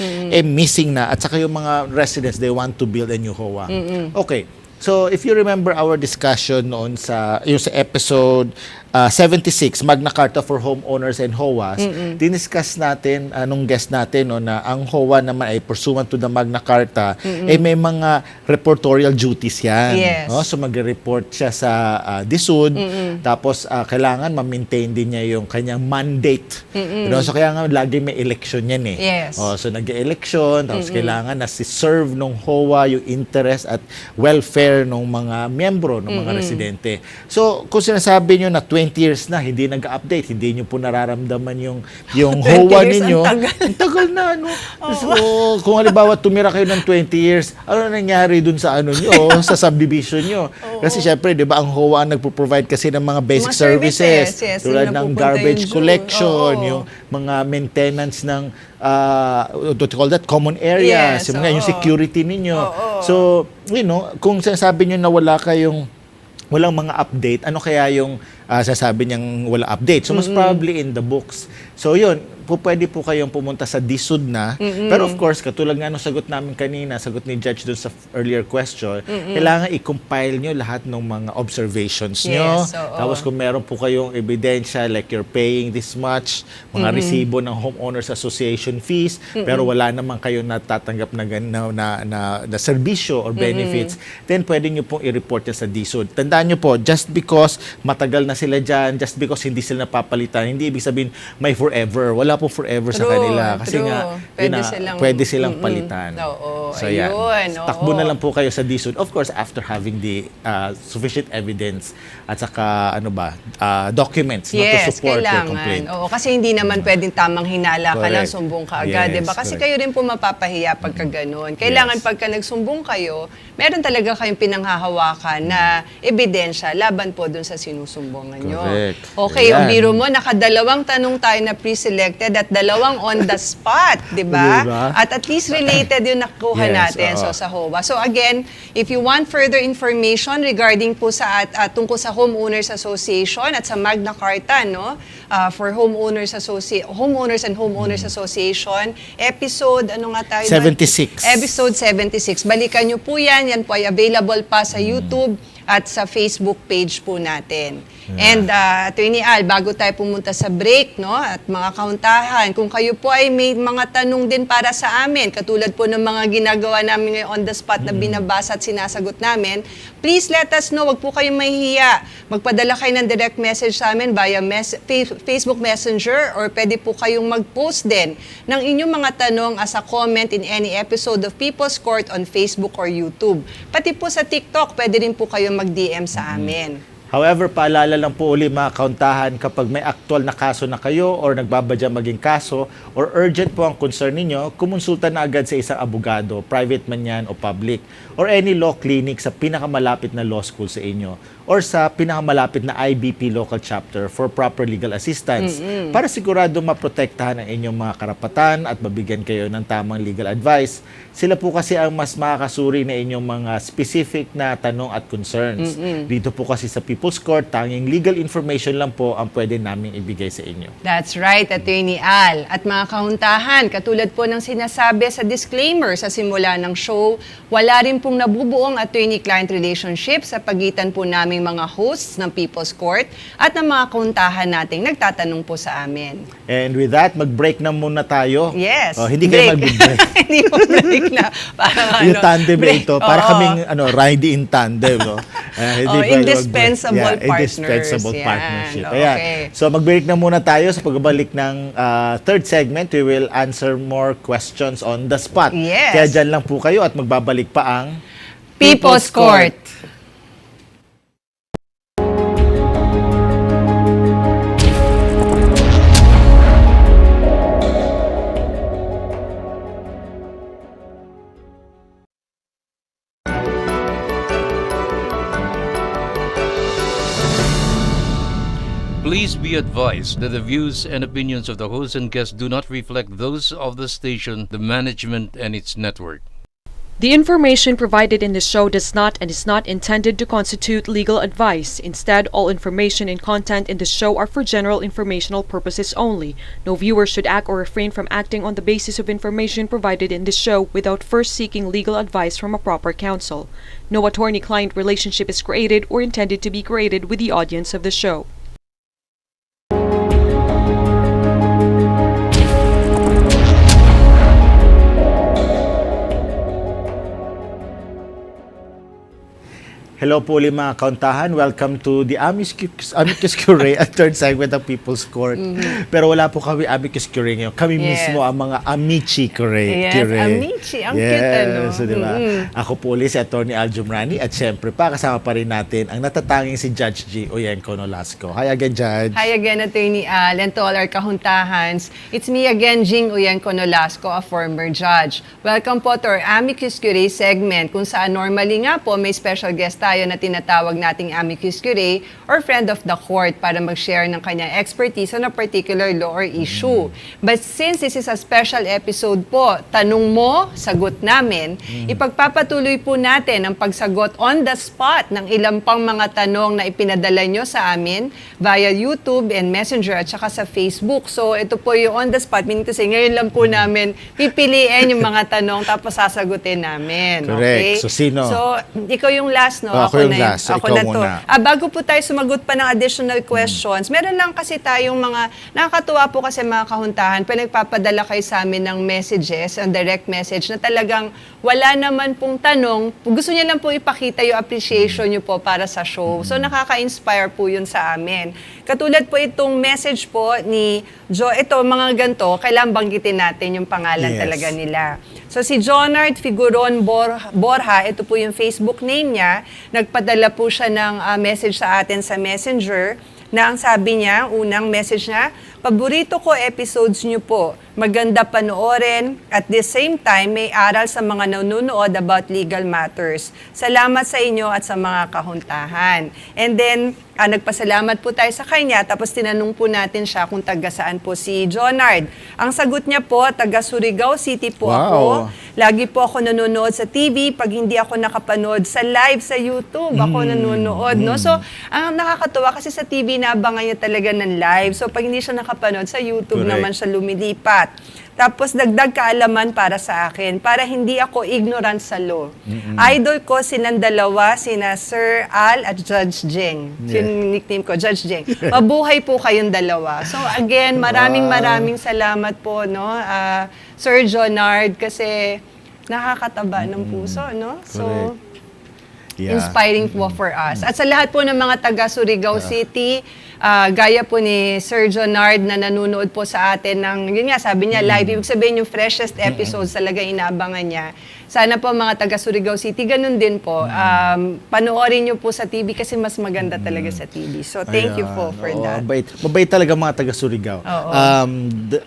missing na. At saka yung mga residents, they want to build a new HOA. Okay. So, if you remember our discussion noon sa episode 76, Magna Carta for Homeowners and HOAs, diniscuss natin, nung guest natin, no, na ang HOA naman ay pursuant to the Magna Carta, may mga reportorial duties yan. Yes. No? So, mag-report siya sa DSUD, tapos kailangan ma-maintain din niya yung kanyang mandate. You know? So, kaya nga lagi may election yan eh. Yes. So, nag-election, tapos kailangan na si-serve ng HOA yung interest at welfare ng mga miyembro, ng mga residente. So, kung sinasabi nyo na 20 years na, hindi nag-update, hindi nyo po nararamdaman yung 20 HOA years, ninyo. ang tagal. Ang tagal na, ano? So, kung halimbawa tumira kayo ng 20 years, ano nangyari dun sa ano nyo, sa subdivision nyo? Kasi syempre, di ba, ang HOA ang nagpo-provide kasi ng mga basic Mga services, services. yes, Tulad yung ng napupunta garbage yung June. collection, Oo. yung mga maintenance ng what do you call that? Common areas, Yes, yung oo. security ninyo. Oo. So, you know, kung sinasabi nyo na walang mga update, ano kaya yung sasabi niyang wala update? So, most probably in the books. So, yun, pwede po kayong pumunta sa DSUD na. Pero of course, katulad nga nung sagot namin kanina, sagot ni Judge dun sa earlier question, kailangan i-compile nyo lahat ng mga observations nyo. Yes, oo. Tapos kung meron po kayong ebidensya, like you're paying this much, mga resibo ng Homeowners Association fees, pero wala naman kayong natatanggap na serbisyo or benefits, then pwede nyo pong i-report yan sa DSUD. Tandaan nyo po, just because matagal na sila dyan, just because hindi sila napapalitan, hindi ibig sabihin may forever. Wala po forever sa True, kanila. Kasi true. nga, Pwede silang silang- palitan. Oo, So, yan. ayun, Takbo oo. na lang po kayo sa DSUD. Of course, after having the sufficient evidence at saka, documents to support your complaint. Oo, kasi hindi naman pwedeng tamang hinala ka lang, Correct. sumbong ka agad, Yes, diba? Kasi correct. kayo rin po mapapahiya pagka ganun. Kailangan Yes. pagka nagsumbong kayo, meron talaga kayong pinanghahawakan na ebidensya laban po dun sa sinusumbongan nyo. Correct. Okay, Ayan. o biro mo, nakadalawang tanong tayo na pre-selected at dalawang on the spot, diba? Diba? At least related yung nakuha Yes, natin oo. sa HOA. So again, if you want further information regarding po sa tungkol sa Homeowners Association at sa Magna Carta, no, for Homeowners and Homeowners Association, episode ano nga tayo? 76. Episode 76. Balikan nyo po yan. Yan po ay available pa sa YouTube at sa Facebook page po natin. And Attorney Al, bago tayo pumunta sa break, no, at mga kauntahan, kung kayo po ay may mga tanong din para sa amin, katulad po ng mga ginagawa namin ngayon on the spot na binabasa at sinasagot namin, please let us know. Wag po kayong mahihiya. Magpadala kayo ng direct message sa amin via Facebook Messenger or pwede po kayong mag-post din ng inyong mga tanong as a comment in any episode of People's Court on Facebook or YouTube. Pati po sa TikTok, pwede rin po kayong mag-DM sa amin. However, paalala lang po uli mga kauntahan, kapag may actual na kaso na kayo or nagbabadya maging kaso or urgent po ang concern ninyo, kumonsulta na agad sa isang abogado, private man yan o public, or any law clinic sa pinakamalapit na law school sa inyo or sa pinakamalapit na IBP local chapter for proper legal assistance para sigurado maprotektahan ang inyong mga karapatan at mabigyan kayo ng tamang legal advice. Sila po kasi ang mas makakasuri na inyong mga specific na tanong at concerns. Dito po kasi sa People's Court, tanging legal information lang po ang pwede namin ibigay sa inyo. That's right, Attorney Al. At mga kahuntahan, katulad po ng sinasabi sa disclaimer sa simula ng show, wala rin pong nabubuong attorney-client relationship sa pagitan po naming mga hosts ng People's Court at ng mga kahuntahan nating nagtatanong po sa amin. And with that, mag-break na muna tayo. Yes. Hindi kayo mag-break. Hindi po break na. Parang Yung tandem break. ito, para Oo. kaming ride in tandem, no? Indispensable partners. Indispensable Yan. partnership. Okay. Ayan. So mag-break na muna tayo sa pagbabalik ng third segment. We will answer more questions on the spot. Yes. Kaya dyan lang po kayo at magbabalik pa ang People's Court. Please be advised that the views and opinions of the host and guests do not reflect those of the station, the management, and its network. The information provided in this show does not and is not intended to constitute legal advice. Instead, all information and content in this show are for general informational purposes only. No viewer should act or refrain from acting on the basis of information provided in this show without first seeking legal advice from a proper counsel. No attorney-client relationship is created or intended to be created with the audience of the show. Hello po ulit mga kauntahan. Welcome to the Amicus Curiae at third segment ng People's Court. Pero wala po kami Amicus Curiae ngayon. Kami Yes. mismo ang mga Amici Curiae. Yes, Amici. Ang cute, ano? So, diba? Ako po ulit si Atty. Al Jumrani at syempre pa kasama pa rin natin ang natatanging si Judge G. Oyenko Nolasco. Hi again, Judge. Hi again, Attorney Al, and to all our kahuntahans. It's me again, Jing Uyenko Nolasco, a former judge. Welcome po to our Amicus Curiae segment, kung saan normally nga po may special guest tayo na tinatawag nating Amicus Curiae or friend of the court para mag-share ng kanyang expertise on a particular law or issue. But since this is a special episode po, tanong mo, sagot namin, ipagpapatuloy po natin ang pagsagot on the spot ng ilang pang mga tanong na ipinadala nyo sa amin via YouTube and Messenger at saka sa Facebook. So ito po yung on the spot, meaning to say, ngayon lang po namin pipiliin yung mga tanong tapos sasagutin namin. Correct. Okay? So, sino? So, ikaw yung last, no? Ako yung na last. Ako Ikaw na to. muna. Bago po tayo sumagot pa ng additional questions, meron lang kasi tayong mga, nakakatuwa po kasi mga kahuntahan, pag nagpapadala kayo sa amin ng messages, ang direct message, na talagang wala naman pong tanong, gusto niya lang po ipakita yung appreciation niyo po para sa show. So, nakaka-inspire po yun sa amin. Katulad po itong message po ni ito, mga ganito, kailangan banggitin natin yung pangalan Yes. talaga nila. So, si Jonard Figueron Borja, ito po yung Facebook name niya, nagpadala po siya ng message sa atin sa Messenger na ang sabi niya, unang message niya, paborito ko episodes niyo po. Maganda panoorin. At the same time, may aral sa mga nanonood about legal matters. Salamat sa inyo at sa mga kahuntahan. And then, nagpasalamat po tayo sa kanya. Tapos tinanong po natin siya kung taga saan po si Jonard. Ang sagot niya po, taga Surigao City po Wow. ako. Lagi po ako nanonood sa TV. Pag hindi ako nakapanood sa live sa YouTube, ako nanonood. No? So, ang nakakatuwa kasi sa TV, naabangan niya talaga ng live. So, pag hindi siya nakapanood sa YouTube, Correct. naman siya lumilipat. Tapos dagdag kaalaman para sa akin, para hindi ako ignorant sa law. Idol ko silang dalawa, sina Sir Al at Judge Jeng. Yeah. Yung nickname ko, Judge Jeng. Mabuhay po kayong dalawa. So again, maraming salamat po, no, Sir Jonard, kasi nakakataba ng puso, no? So, Correct. Yeah. inspiring po for us. At sa lahat po ng mga taga Surigao City, gaya po ni Sir Jonard na nanonood po sa atin ng, yun nga, sabi niya, live. Ibig sabihin yung freshest episodes talaga inaabangan niya. sana po mga taga Surigao City, ganun din po. Panoorin nyo po sa TV kasi mas maganda talaga sa TV. So, thank you po for that. Mabait talaga mga taga Surigao.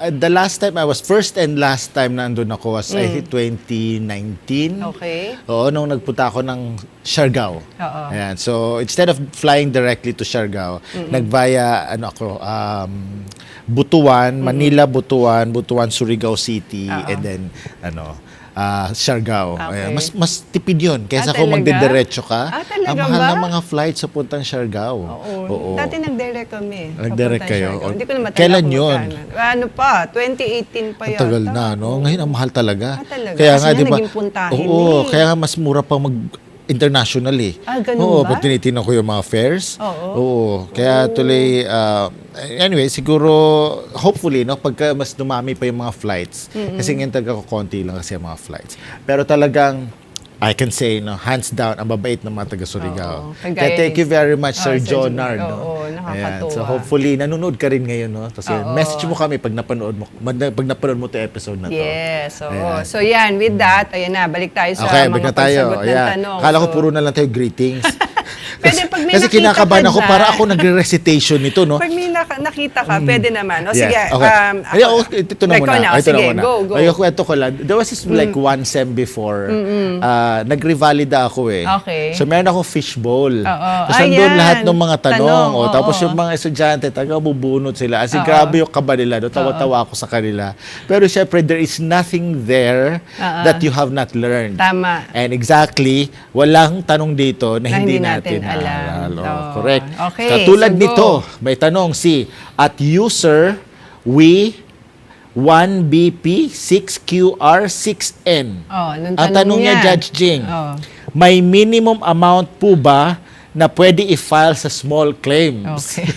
The last time first and last time na andun ako was I think 2019. Okay. Oo, nung nagpunta ako ng Siargao. Oo. Ayan. So, instead of flying directly to Siargao, nag-via Butuan, Manila, Butuan, Surigao City, and then Siargao. Okay. Ayan. Mas tipid yun kaysa kung talaga? magdidiretso ka. Talaga Ang mahal ba? ng mga flights sa puntang Siargao. Oo. Dati nag-direct kami. Nag-direct Papunta kayo? Siargao. Hindi ko na matanda Kailan kung yun? magkano. Ano pa? 2018 pa Ang yata. tagal na, no? Ngayon, ang mahal talaga. Talaga? Kaya Kasi nga, nga, di ba? naging puntahin Oo, eh. kaya nga mas mura pa international eh. Ganun Oo, ba? pag tinitingnan ko yung mga fares. Oo. Kaya tuloy, anyway, siguro, hopefully, no, pagka mas dumami pa yung mga flights, kasi ngayon talaga konti lang kasi yung mga flights. Pero talagang, I can say, no, hands down, ang babait ng mga taga Surigao. Oo. Kaya Kagaya thank you very much, Sir Sir Jonard. Jonard. No? Oo, nakakatuwa. So hopefully, nanonood ka rin ngayon. No? Tapos message mo kami pag napanood mo to episode na to. Yes, oo. Ayan. So yan, with that, ayan na, balik tayo sa Okay, mga balik na tayo. pagsagot ng Ayan. tanong. Kala ko So, puro na lang tayo greetings. Pwede pag may Kasi nakita kinakabahan ka ako, dyan. para ako nagre-recitation nito, no? Pag may nakita ka, pwede naman. O Yes, sige, okay. Ito na ikaw muna. O, Ito na sige, muna. go. Ay, kwento ko lang. There was this like one sem before. Nag-revalida ako eh. Okay. So meron akong fishbowl. Oo. Tapos nandun Ayan. lahat ng mga tanong. Tanong, oo. Tapos yung mga estudyante, bubunot sila. As in, grabe yung kaba nila. No? Tawa-tawa ako sa kanila. Pero syempre, there is nothing there that you have not learned. Tama. And exactly, walang tanong dito na Na hindi hindi natin natin alam. naaral. Oo. Correct. Okay, Katulad so go. nito, may tanong si at user we 1BP6QR6N. Anong Ang tanong niya, Judge Jing, Oh. may minimum amount po ba na pwede i-file sa small claims? Okay.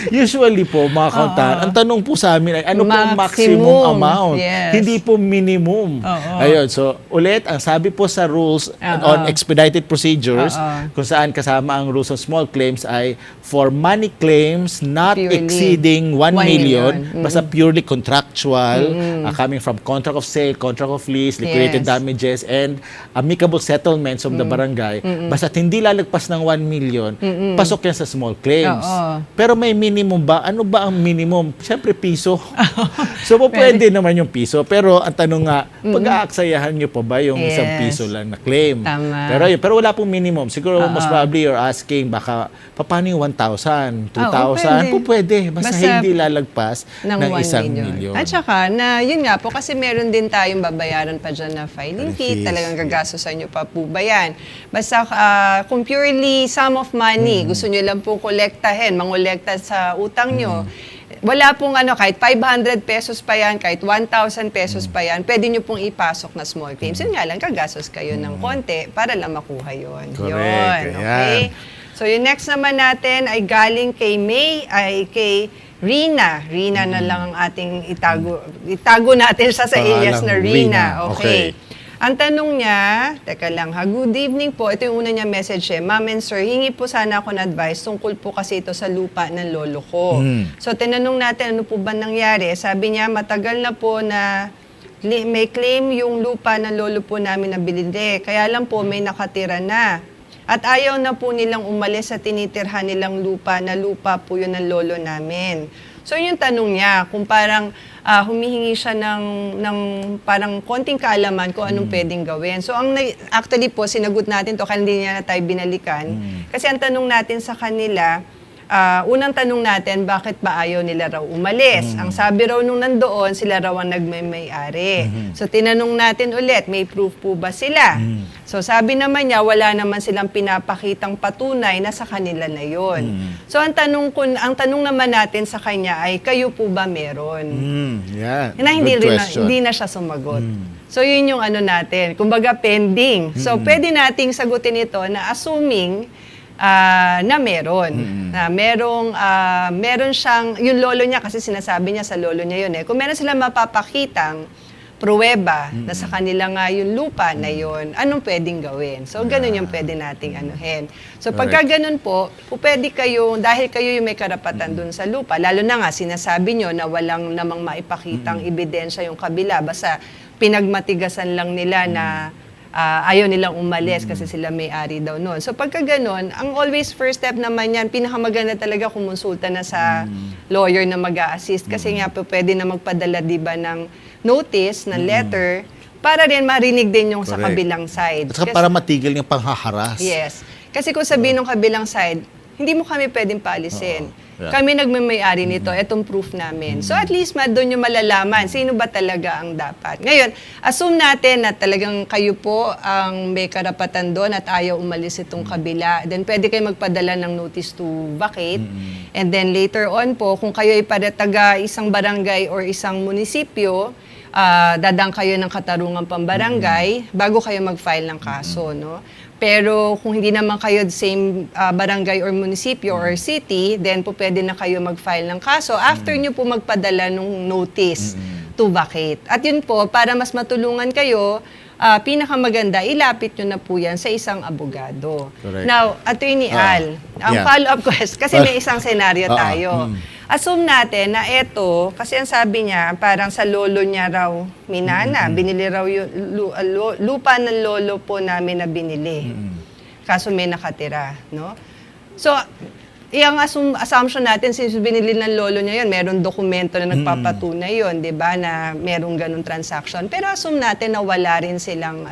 Usually po, mga kauntahan, ang tanong po sa amin ay ano po ang maximum Maximum. amount? Yes. Hindi po minimum. Oo. Ayun, so ulit, ang sabi po sa rules on expedited procedures, kung saan kasama ang rules on small claims ay for money claims not Purely exceeding 1 million, million. basta purely contractual, coming from contract of sale, contract of lease, liquidated Yes. damages, and amicable settlements of the barangay, basta hindi lalagpas ng 1 million, pasok yan sa small claims. Oo. Pero may minimum ba? Ano ba ang minimum? Siyempre, piso. So, pwede naman yung piso. Pero ang tanong nga, pag-aaksayahan nyo pa ba yung Yes. 1 piso lang na claim? Tama. Pero wala pong minimum. Siguro, most probably you're asking, baka, paano yung 1,000? 2,000? Pwede. Basta hindi lalagpas ng 1 million. At saka, yun nga po, kasi meron din tayong babayaran pa dyan na filing fee. Fees. Talagang gagastosan nyo pa po ba yan? Basta kung purely sum of money, gusto nyo lang po kolektahin, mangolekta sa utang nyo, wala pong kahit 500 pesos pa yan, kahit 1,000 pesos pa yan, pwede nyo pong ipasok na small claims. Yun nga lang, gagastos kayo ng konti para lang makuha yun. Correct. Yun, okay? So yung next naman natin ay galing kay May, ay kay Rina. Rina na lang ang ating itago natin siya sa alias na Pangalang Rina. Rina. Okay. Okay. Ang tanong niya, teka lang ha, good evening po. Ito yung una niya message eh. Ma'am and sir, hingi po sana ako ng advice tungkol po kasi ito sa lupa ng lolo ko. So tinanong natin ano po ba nangyari. Sabi niya, matagal na po na may claim yung lupa ng lolo po namin na binili. Kaya lang po may nakatira na. At ayaw na po nilang umalis sa tinitirhan nilang lupa na lupa po yun ng lolo namin. So yung tanong niya, kung parang humihingi siya ng parang konting kaalaman kung anong pwedeng gawin. So actually po, sinagot natin to, kaya hindi niya na tayo binalikan. Kasi ang tanong natin sa kanila, unang tanong natin, bakit ba ayaw nila raw umalis? Ang sabi raw nung nandoon, sila raw ang nagmay-ari. So tinanong natin ulit, may proof po ba sila? So sabi naman niya, wala naman silang pinapakitang patunay na sa kanila na yon. So ang tanong naman natin sa kanya ay, kayo po ba meron? Yeah. Na Good question. hindi na siya sumagot. So yun yung natin, kumbaga pending. So pwede nating sagutin ito na assuming na meron. Na meron siyang, yung lolo niya, kasi sinasabi niya sa lolo niya yun eh, kung meron silang mapapakitang pruweba na sa kanila nga yung lupa na yun, anong pwedeng gawin? So, ganun yung pwede nating anuhin. So, pagka ganun po, pwede kayo, dahil kayo yung may karapatan dun sa lupa, lalo na nga, sinasabi nyo na walang namang maipakitang ebidensya yung kabila, basta pinagmatigasan lang nila ayaw nilang umalis kasi sila may-ari daw noon. So pagka ganun, ang always first step naman yan, pinakamaganda talaga kumonsulta na sa lawyer na mag-a-assist kasi nga po pwede na magpadala, di ba, ng notice, ng letter, para rin marinig din yung sa Correct. kabilang side. At saka para matigil yung panghaharas. Yes. Kasi kung sabihin ng kabilang side, hindi mo kami pwedeng paalisin. Yeah. Kami nagmamayari nito, etong proof namin. So at least doon yung malalaman, sino ba talaga ang dapat. Ngayon, assume natin na talagang kayo po ang may karapatan doon at ayaw umalis itong kabila. Then pwede kayo magpadala ng notice to vacate. And then later on po, kung kayo ay taga isang barangay or isang munisipyo, dadang kayo ng katarungan pambarangay bago kayo mag-file ng kaso, no? Pero kung hindi naman kayo same barangay or munisipyo or city, then po pwede na kayo mag-file ng kaso after nyo po magpadala ng notice to vacate. At yun po, para mas matulungan kayo, pinakamaganda, ilapit nyo na po yan sa isang abogado. Correct. Now, Attorney Al, ang yeah. follow-up question, kasi may isang senaryo tayo. Assume natin na eto, kasi ang sabi niya, parang sa lolo niya raw, minana, binili raw yung lupa ng lolo po namin na binili. Kaso may nakatira, no? So, yung assumption natin, since binili ng lolo niya yun, meron dokumento na nagpapatunay yun, di ba, na merong ganun transaction. Pero assume natin na wala rin silang,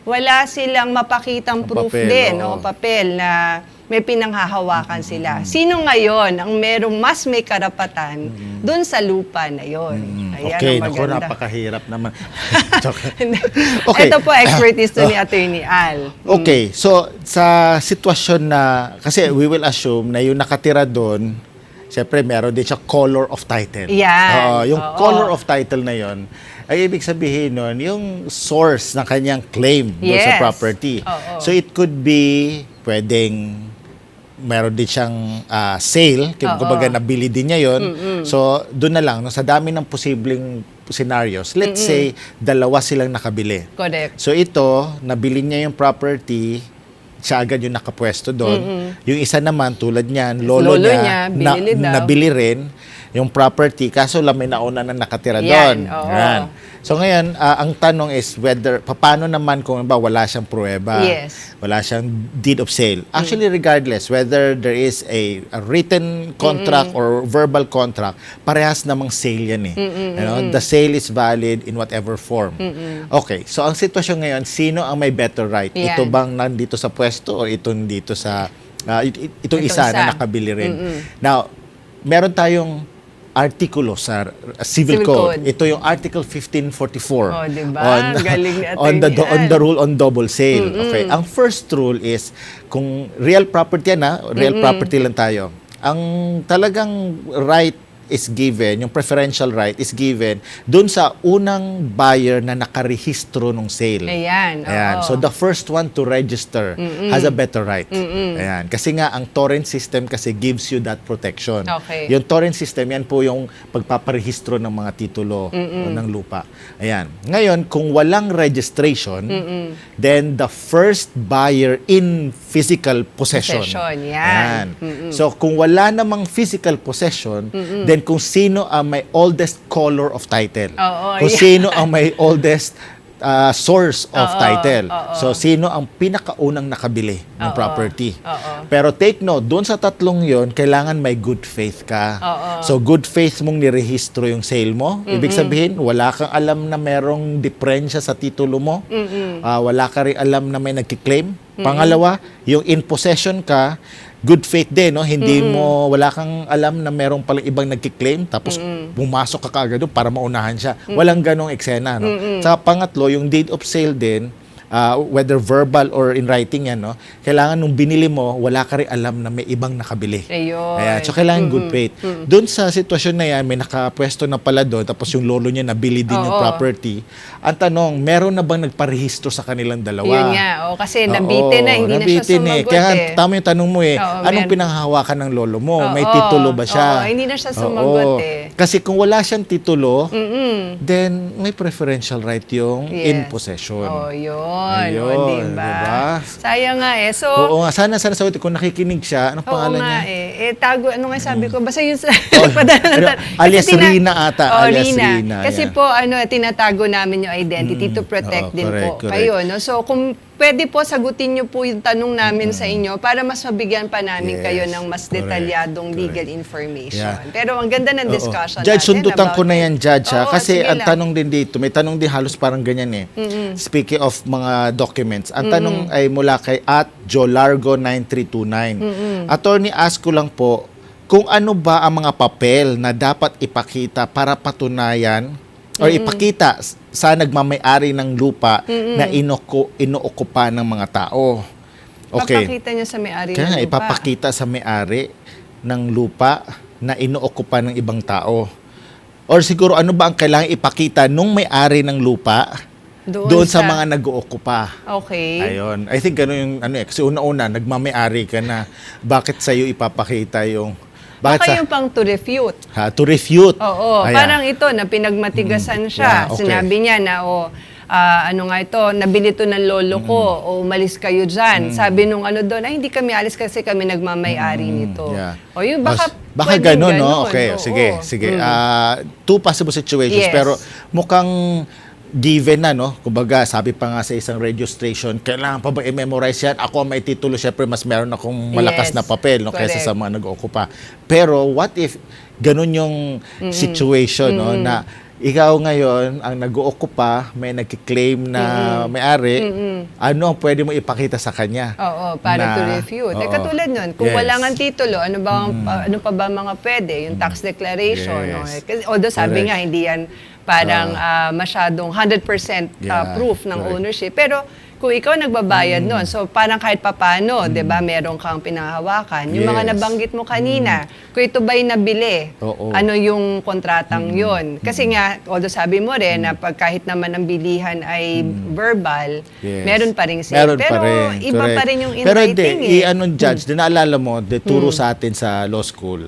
wala silang mapakitang proof Papel, din, oo. no? Papel na may pinanghahawakan sila. Sino ngayon ang merong mas may karapatan dun sa lupa na yon? Ayan Okay, ang naku, maganda. napakahirap naman. Okay. Ito po, expertise to ni Attorney Al. Okay, so sa sitwasyon na, kasi we will assume na yung nakatira doon, syempre meron din siya color of title. Yan. Yung Oo. color of title na yon, ay ibig sabihin nun, yung source ng kanyang claim doon sa Yes. property. Oo. So it could be, pwedeng meron din siyang sale, kumbaga nabili din niya yon. So doon na lang, no, sa dami ng posibleng scenarios, let's say dalawa silang nakabili. Correct. So ito, nabili niya yung property, siya agad yung nakapwesto doon. Yung isa naman, tulad niyan, lolo niya, binili daw. nabili rin yung property, kaso lang may nauna na nakatira doon. Yan, oo. Yan. So ngayon, ang tanong is whether, paano naman kung ba wala siyang pruweba, Yes. wala siyang deed of sale. Actually, regardless, whether there is a written contract or verbal contract, parehas namang sale yan eh. You know, the sale is valid in whatever form. Okay, so ang sitwasyon ngayon, sino ang may better right? Yan. Ito bang nandito sa pwesto o itong dito sa, itong isa na nakabili rin? Now, meron tayong artikulo sa Civil Civil Code. Code. Ito yung Article 1544. Oh, diba? Galing ni on the Attorney on the rule on double sale. Okay. Ang first rule is kung real property yan, real property lang tayo. Ang talagang right is given, yung preferential right is given dun sa unang buyer na nakarehistro ng sale. Ayan, Ayan. oo. So the first one to register has a better right. Ayan. Kasi nga ang torrent system kasi gives you that protection. Okay. Yung torrent system, yan po yung pagpaparehistro ng mga titulo o ng lupa. Ayan. Ngayon, kung walang registration, then the first buyer in physical possession. Yan. So, kung wala namang physical possession, then kung sino ang may oldest color of title. Oo, Kung yan. sino ang may oldest source of Oo, title. oo. So, sino ang pinakaunang nakabili ng Oo, property. oo. Pero take note, doon sa tatlong yon kailangan may good faith ka. Oo. So, good faith mong nirehistro yung sale mo. Ibig sabihin, wala kang alam na merong diferensya sa titulo mo. Wala ka rin alam na may nagkiklaim. Pangalawa, yung in possession ka, good faith din, no? Hindi mo, wala kang alam na merong palang ibang nagkiklaim, tapos pumasok ka kaagad doon para maunahan siya. Walang ganong eksena, no? Sa pangatlo, yung deed of sale din, whether verbal or in writing yan, no? Kailangan nung binili mo, wala ka rin alam na may ibang nakabili. Ayun. Ayan. So, kailangan good faith. Doon sa sitwasyon na yan, may nakapwesto na pala doon, tapos yung lolo niya nabili din yung Oo. property. Ang tanong, meron na bang nagparehistro sa kanilang dalawa? Yun nga. Kasi nabitin na, hindi na siya nabitin sumagot Kaya eh. tama yung tanong mo eh. Oo, Anong meron. pinanghahawakan ng lolo mo? May Oo. titulo ba siya? Oo, hindi na siya sumagot eh. Kasi kung wala siyang titulo, then may preferential right yung in Yes. possession. Oh, yun. Ayun, diba? diba? Sayang nga eh. So, Oo nga, sana sa ulit, kung nakikinig siya, anong pangalan nga niya? tago, ano nga sabi ko? Basta yun sa... Alias Rina ata, alias Rina, Kasi yeah. po, tinatago namin yung identity to protect din po correct. kayo. No? So, kung pwede po, sagutin niyo po yung tanong namin sa inyo para mas mabigyan pa namin kayo ng mas detalyadong legal information. Yeah. Pero ang ganda ng discussion Judge, natin sundutan about ko na yan, Judge. Ha? Oo, Kasi sige ang lang. tanong din dito, may tanong din halos parang ganyan eh. Speaking of mga documents, ang tanong ay mula kay @jolargo9329. Attorney, ask ko lang po, kung ano ba ang mga papel na dapat ipakita para patunayan or ipakita sa nagmamay-ari ng lupa na inookupa ng mga tao. Okay. Papakita niya sa may-ari Kaya ng nga, lupa. ipapakita sa may-ari ng lupa na inookupa ng ibang tao. Or siguro ano ba ang kailangan ipakita nung may-ari ng lupa doon sa mga nag-ookupa. Okay. Ayun. I think ano yung ano eh. Kasi una-una, nagmamay-ari ka na. Bakit sa'yo ipapakita yung... Baka yung pang to refute. To refute. Oo. Ayan. Parang ito, na pinagmatigasan siya. Yeah, okay. Sinabi niya na, ano nga ito, nabili to ng lolo ko, o umalis kayo dyan. Sabi nung ano doon, ay hindi kami alis kasi kami nagmamay-ari nito. Yeah. O yun, baka ganun, pwedeng no? Okay, Oo. sige. Two possible situations, Yes. pero mukhang given na, no? Kumbaga, sabi pa nga sa isang radio station, kailangan pa ba i-memorize yan? Ako ang may titulo, syempre mas meron akong malakas Yes, na papel, no? Kaysa correct. sa mga nag-ookupa. Pero what if ganun yung situation, no? Na ikaw ngayon, ang nag-ookupa, may nagkiklaim na may-ari, ano ang pwede mo ipakita sa kanya? Oo, para to refute. Katulad nun, kung Yes. wala nga titulo, ano ano pa ba mga pwede? Yung tax declaration. Yes. Kasi, although sabi Correct. nga, hindi yan parang masyadong 100% Yeah, proof ng correct. ownership. Pero kung ikaw nagbabayad nun, so parang kahit papano, di ba, meron kang pinahawakan. Yung mga Yes. nabanggit mo kanina, kung ito ba'y nabili, Oo. ano yung kontratang yun? Kasi nga, although sabi mo rin na pag kahit naman ang bilihan ay verbal, Yes. meron pa rin say. Meron Pero pa rin. iba Correct. pa rin yung in Pero writing hindi, eh. Judge, naalala mo, turo sa atin sa law school,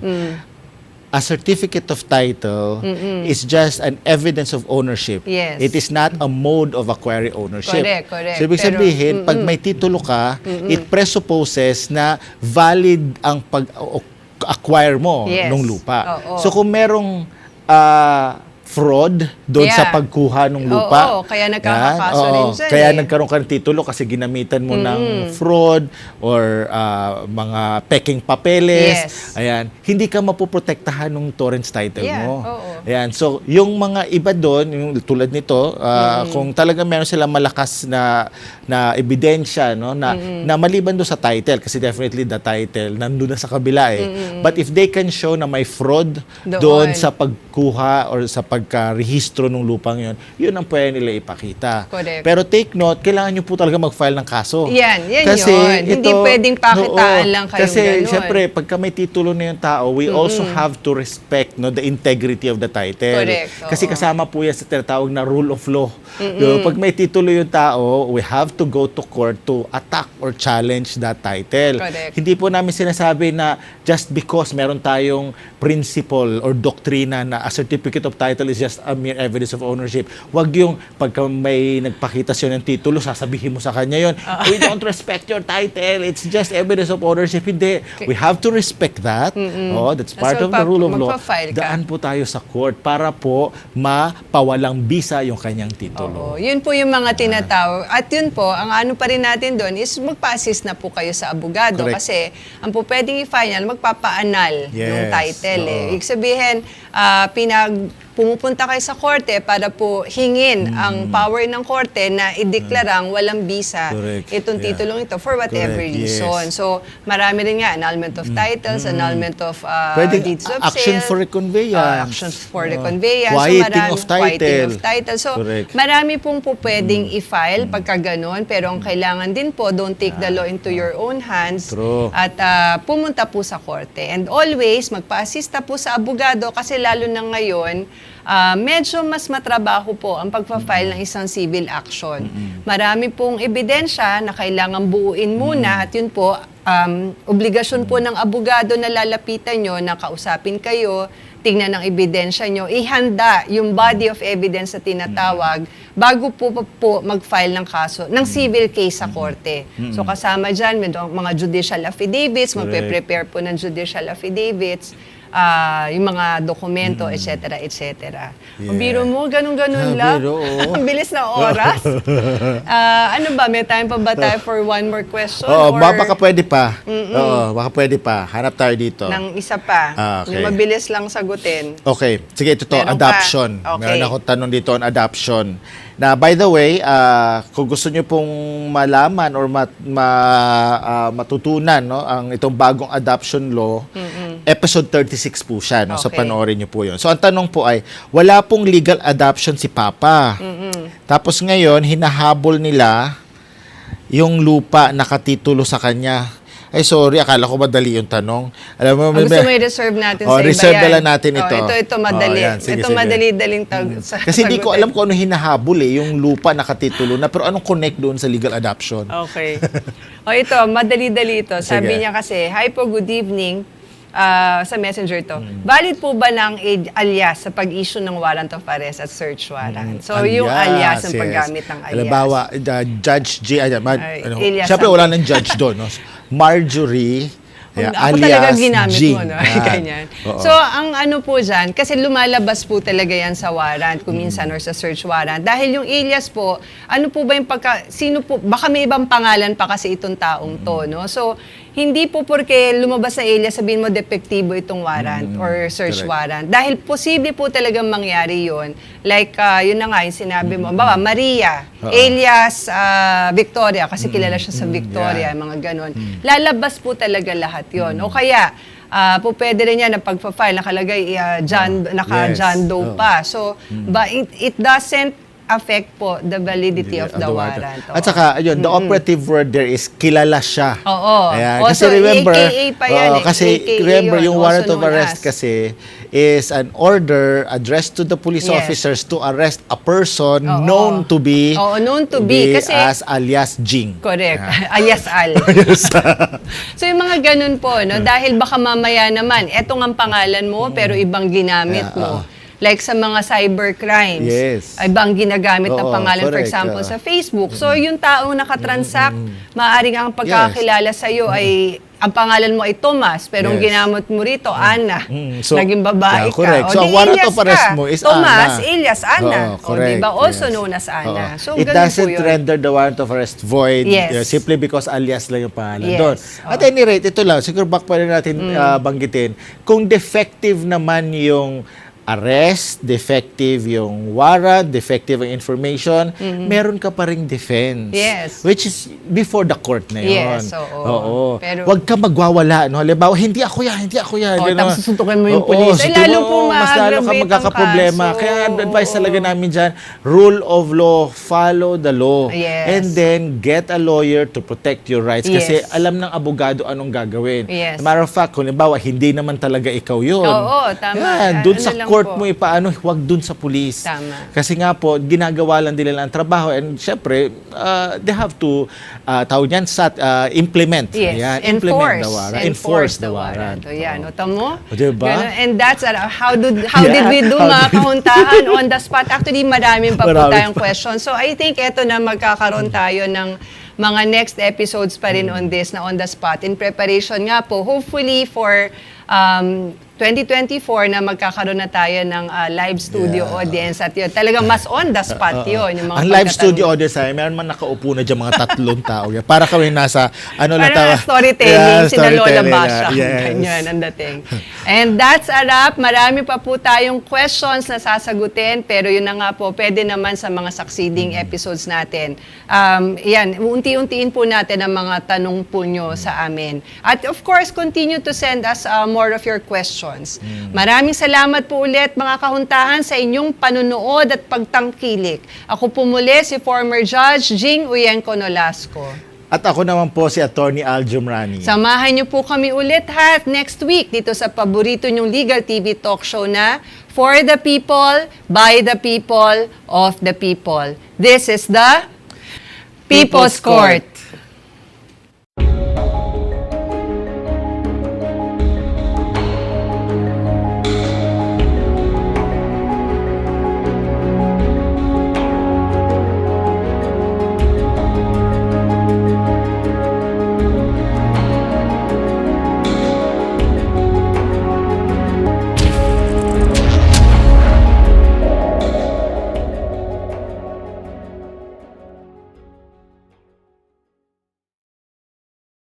a certificate of title is just an evidence of ownership. Yes. It is not a mode of acquiring ownership. Correct. So, ibig Pero, sabihin, pag may titulo ka, it presupposes na valid ang pag-acquire mo Yes. ng lupa. Oo. So, kung merong fraud doon sa Yeah. pagkuha ng lupa. Oo, kaya nagkakakaso rin dyan Kaya eh. nagkaroon ka ng titulo kasi ginamitan mo ng fraud or mga peking papeles. Yes. Ayan. Hindi ka mapoprotektahan ng torrents title Yeah, mo. oo. Ayan. So, yung mga iba doon, yung tulad nito, kung talaga meron silang malakas na ebidensya, no, na maliban doon sa title, kasi definitely the title, nandun na sa kabila eh. But if they can show na may fraud doon sa pagkuha or sa pagka-rehistro ng lupang yun ang pwede nila ipakita. Correct. Pero take note, kailangan nyo po talaga mag-file ng kaso. Yan Kasi yun. Hindi pwedeng pakitaan lang kayong kasi ganun. siyempre, pagka may titulo na yung tao, we also have to respect the integrity of the title. Correct, Kasi oo. kasama po yan sa tinatawag na rule of law. Pag may titulo yung tao, we have to go to court to attack or challenge that title. Correct. Hindi po namin sinasabi na just because meron tayong principle or doktrina na a certificate of title is just a mere evidence of ownership. Wag yung pagka may nagpakita siya ng titulo, sasabihin mo sa kanya yun, we don't respect your title, it's just evidence of ownership. Hindi. We have to respect that. Oh, that's part So, of the rule of law. magpa-file ka. Daan po tayo sa court para po mapawalang bisa yung kanyang titulo. Oo, yun po yung mga tinatawag. At yun po, ang ano pa rin natin doon is magpa-assist na po kayo sa abogado. Correct. Kasi ang po pwedeng i-final, magpapa-annul ng Yes, title. oo. Ibig sabihin, pumupunta kayo sa korte para po hingin ang power ng korte na ideklarang walang bisa Correct. itong Yeah. titulong ito for whatever Correct, reason. yes. So, marami rin nga, annulment of titles, annulment of Pwedeng deeds of action sale, for reconveyance. actions for reconveyance. Quieting of title. Quieting of title. So, Correct. marami pong po pwedeng i-file pagka ganun, pero ang kailangan din po, don't take the law into your own hands. True. At pumunta po sa korte. And always, magpa-assista po sa abogado kasi lalo na ngayon, medyo mas matrabaho po ang pagpa-file ng isang civil action. Marami pong ebidensya na kailangan buuin muna at yun po, obligasyon po ng abogado na lalapitan nyo, na kausapin kayo, tingnan ng ebidensya nyo, ihanda yung body of evidence na tinatawag bago po mag-file ng kaso, ng civil case sa korte. So kasama dyan, may mga judicial affidavits, magpe-prepare po ng judicial affidavits, yung mga dokumento, etc., etc. Ang biro mo, ganun-ganun lang. Biro, oo. Ang bilis na oras. Ano ba, may time pa ba tayo for one more question? Oo, Or baka pwede pa. Oo, baka pwede pa. Hanap tayo dito. ng isa pa? Okay. Yung mabilis lang sagutin. Okay, sige, ito to, Meron adoption. pa? Okay. Meron akong tanong dito on adoption. Na, by the way, kung gusto nyo pong malaman or matutunan no, ang itong bagong adoption law, episode 36 po siya. No? So, Okay. panoorin nyo po yun. So, ang tanong po ay, wala pong legal adoption si Papa. Tapos ngayon, hinahabol nila yung lupa nakatitulo sa kanya. Ay, sorry, akala ko madali yung tanong. Alam mo, Gusto mo i-reserve natin Oh, sa iba reserve yan? na lang natin ito. Ito madali. Oh, yan. Sige, ito sige. madali-daling Kasi hindi ko alam kung ano hinahabol yung lupa nakatitulo na, pero anong connect doon sa legal adoption? Okay. Ito, madali-dali ito. Sabi Sige. niya kasi, hi po, good evening. Sa messenger to. Valid po ba ng alias sa pag-issue ng warrant of arrest at search warrant? So, yung alias, ang yes. paggamit ng alias. Halimbawa, Judge G, Alias siyempre ang- wala nang judge doon. No? Marjorie, Ako talaga ginamit Jing. mo, no? Yan. Ganyan. Oo. So, ang ano po dyan, kasi lumalabas po talaga yan sa warrant, kung minsan or sa search warrant. Dahil yung alias po, ano po ba yung sino po, baka may ibang pangalan pa kasi itong taong to, no? So, hindi po porque lumabas na alias, sabihin mo depektibo itong warrant or search correct. warrant. Dahil posible po talagang mangyari yun. Like, yun na nga, yung sinabi mo, baba, Maria, alias Victoria, kasi kilala siya sa Victoria, yeah. mga ganon. Lalabas po talaga lahat yon. O kaya, po pwede rin yan na pagpa-file, nakalagay naka-John Yes. Doe pa. So, but it doesn't affect po the validity of the warrant. At saka, ayun, the operative word there is kilala siya. Oo. Ayan. Also, Kasi remember, AKA pa yan eh. kasi AKA remember, yun, yung also warrant of known arrest as. kasi is an order addressed to the police Yes. officers to arrest a person Oo. known to be Oo, known to be. Kasi- as alias Jing. Correct. Alias Al. So yung mga ganun po, no? Dahil baka mamaya naman, eto ang pangalan mo, pero ibang ginamit Yeah, mo. Like sa mga cyber crimes, Yes. ibang ginagamit na Oo, pangalan, for correct, example, yeah. sa Facebook. So yung taong nakatransact, maaaring ang pagkakilala sa iyo ay ang pangalan mo ay Thomas, pero ang Yes. ginamit mo rito, Anna. So, Naging babae yeah, correct. ka. So, di ang warrant alias of arrest ka. mo is Thomas, Anna. alias Anna. Oo, correct. Diba? Also Yes. known as Anna. Oo. So, It ganun po doesn't yun. render the warrant of arrest void Yes. simply because alias lang yung pangalan Yes. doon. At any rate, ito lang, siguro back pa rin natin banggitin, kung defective naman yung arrest, defective yung warrant, defective ang information, meron ka pa ring defense. Yes. Which is before the court na yun. Yes, oo. Oo. Pero- Huwag ka magwawala. No? Halimbawa, hindi ako yan. Oh, Ganun. tapos susuntukin mo yung Oo, pulis. sige Lalo mo, po mas lalo ka ma-aggravate ang magkakaproblema. kaso. Kaya advice Oo. talaga namin dyan, rule of law, follow the law. Yes. And then, get a lawyer to protect your rights. Kasi Yes. alam ng abogado anong gagawin. Yes. As a matter of fact, kung halimbawa, hindi naman talaga ikaw yun. Oo, tama. Yan, dun Ano sa lang court po. mo ipaano, huwag dun sa pulis. Tama. Kasi nga po, ginagawa lang nila ang trabaho. And syempre, they have to, tawag yan, implement. Yes, Ayan, enforce. implement the warrant. Enforce the warrant. O yan, Oo. o tamo? O, diba? Ganun. And that's, how did Yeah. we do How mga did- kahuntahan on the spot? Actually, maraming pa po Marami tayong pa. questions. So I think eto na magkakaroon tayo ng mga next episodes pa rin on this, na on the spot. In preparation nga po, hopefully for 2024 na magkakaroon na tayo ng live studio Yeah. audience at yun. Talagang mas on the spot yun. Yung mga Ang live pagtatanong. studio audience ay meron man nakaupo na dyan mga 3 tao. Yan. Para kami nasa, ano lang Parang tawag? storytelling, Yeah, sina Lola storytelling Basha. Yes. Ganyan ang dating. And that's a wrap. Marami pa po tayong questions na sasagutin, pero yun na nga po, pwede naman sa mga succeeding episodes natin. Yan, unti-untiin po natin ang mga tanong po nyo sa amin. At of course, continue to send us more of your questions. Maraming salamat po ulit mga kahuntahan sa inyong panunood at pagtangkilik. Ako po muli si former Judge Jing Uyenko Nolasco. At ako naman po si Attorney Al Jumrani. Samahan niyo po kami ulit next week dito sa paborito niyong Legal TV talk show na For the People, By the People, Of the People. This is the People's Court.